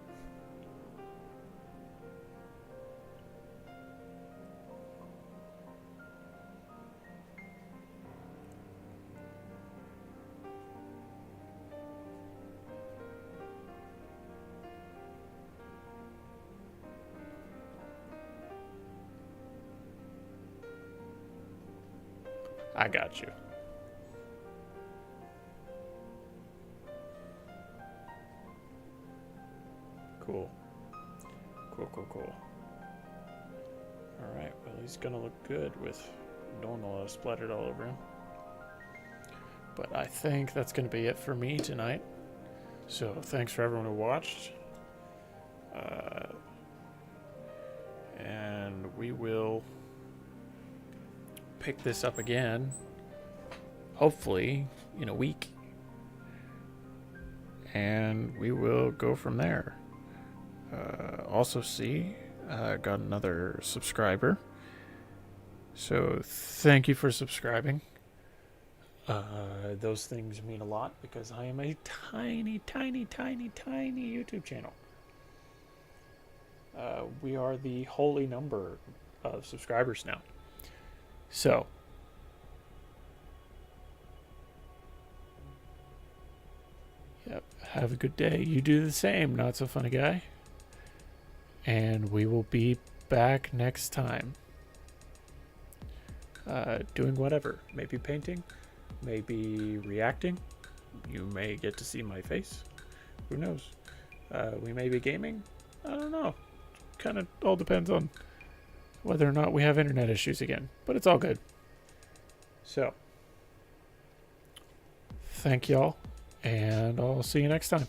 I got you. Cool. Cool. Alright, well, he's gonna look good with normal splattered all over him. But I think that's gonna be it for me tonight. So, thanks for everyone who watched. And we will pick this up again, hopefully, in a week. And we will go from there. Also got another subscriber, so thank you for subscribing. Those things mean a lot because I am a tiny YouTube channel. We are the holy number of subscribers now, so yep, have a good day. You do the same, not so funny guy. And we will be back next time. Doing whatever. Maybe painting. Maybe reacting. You may get to see my face. Who knows? We may be gaming. I don't know. Kind of all depends on whether or not we have internet issues again. But it's all good. So, thank y'all. And I'll see you next time.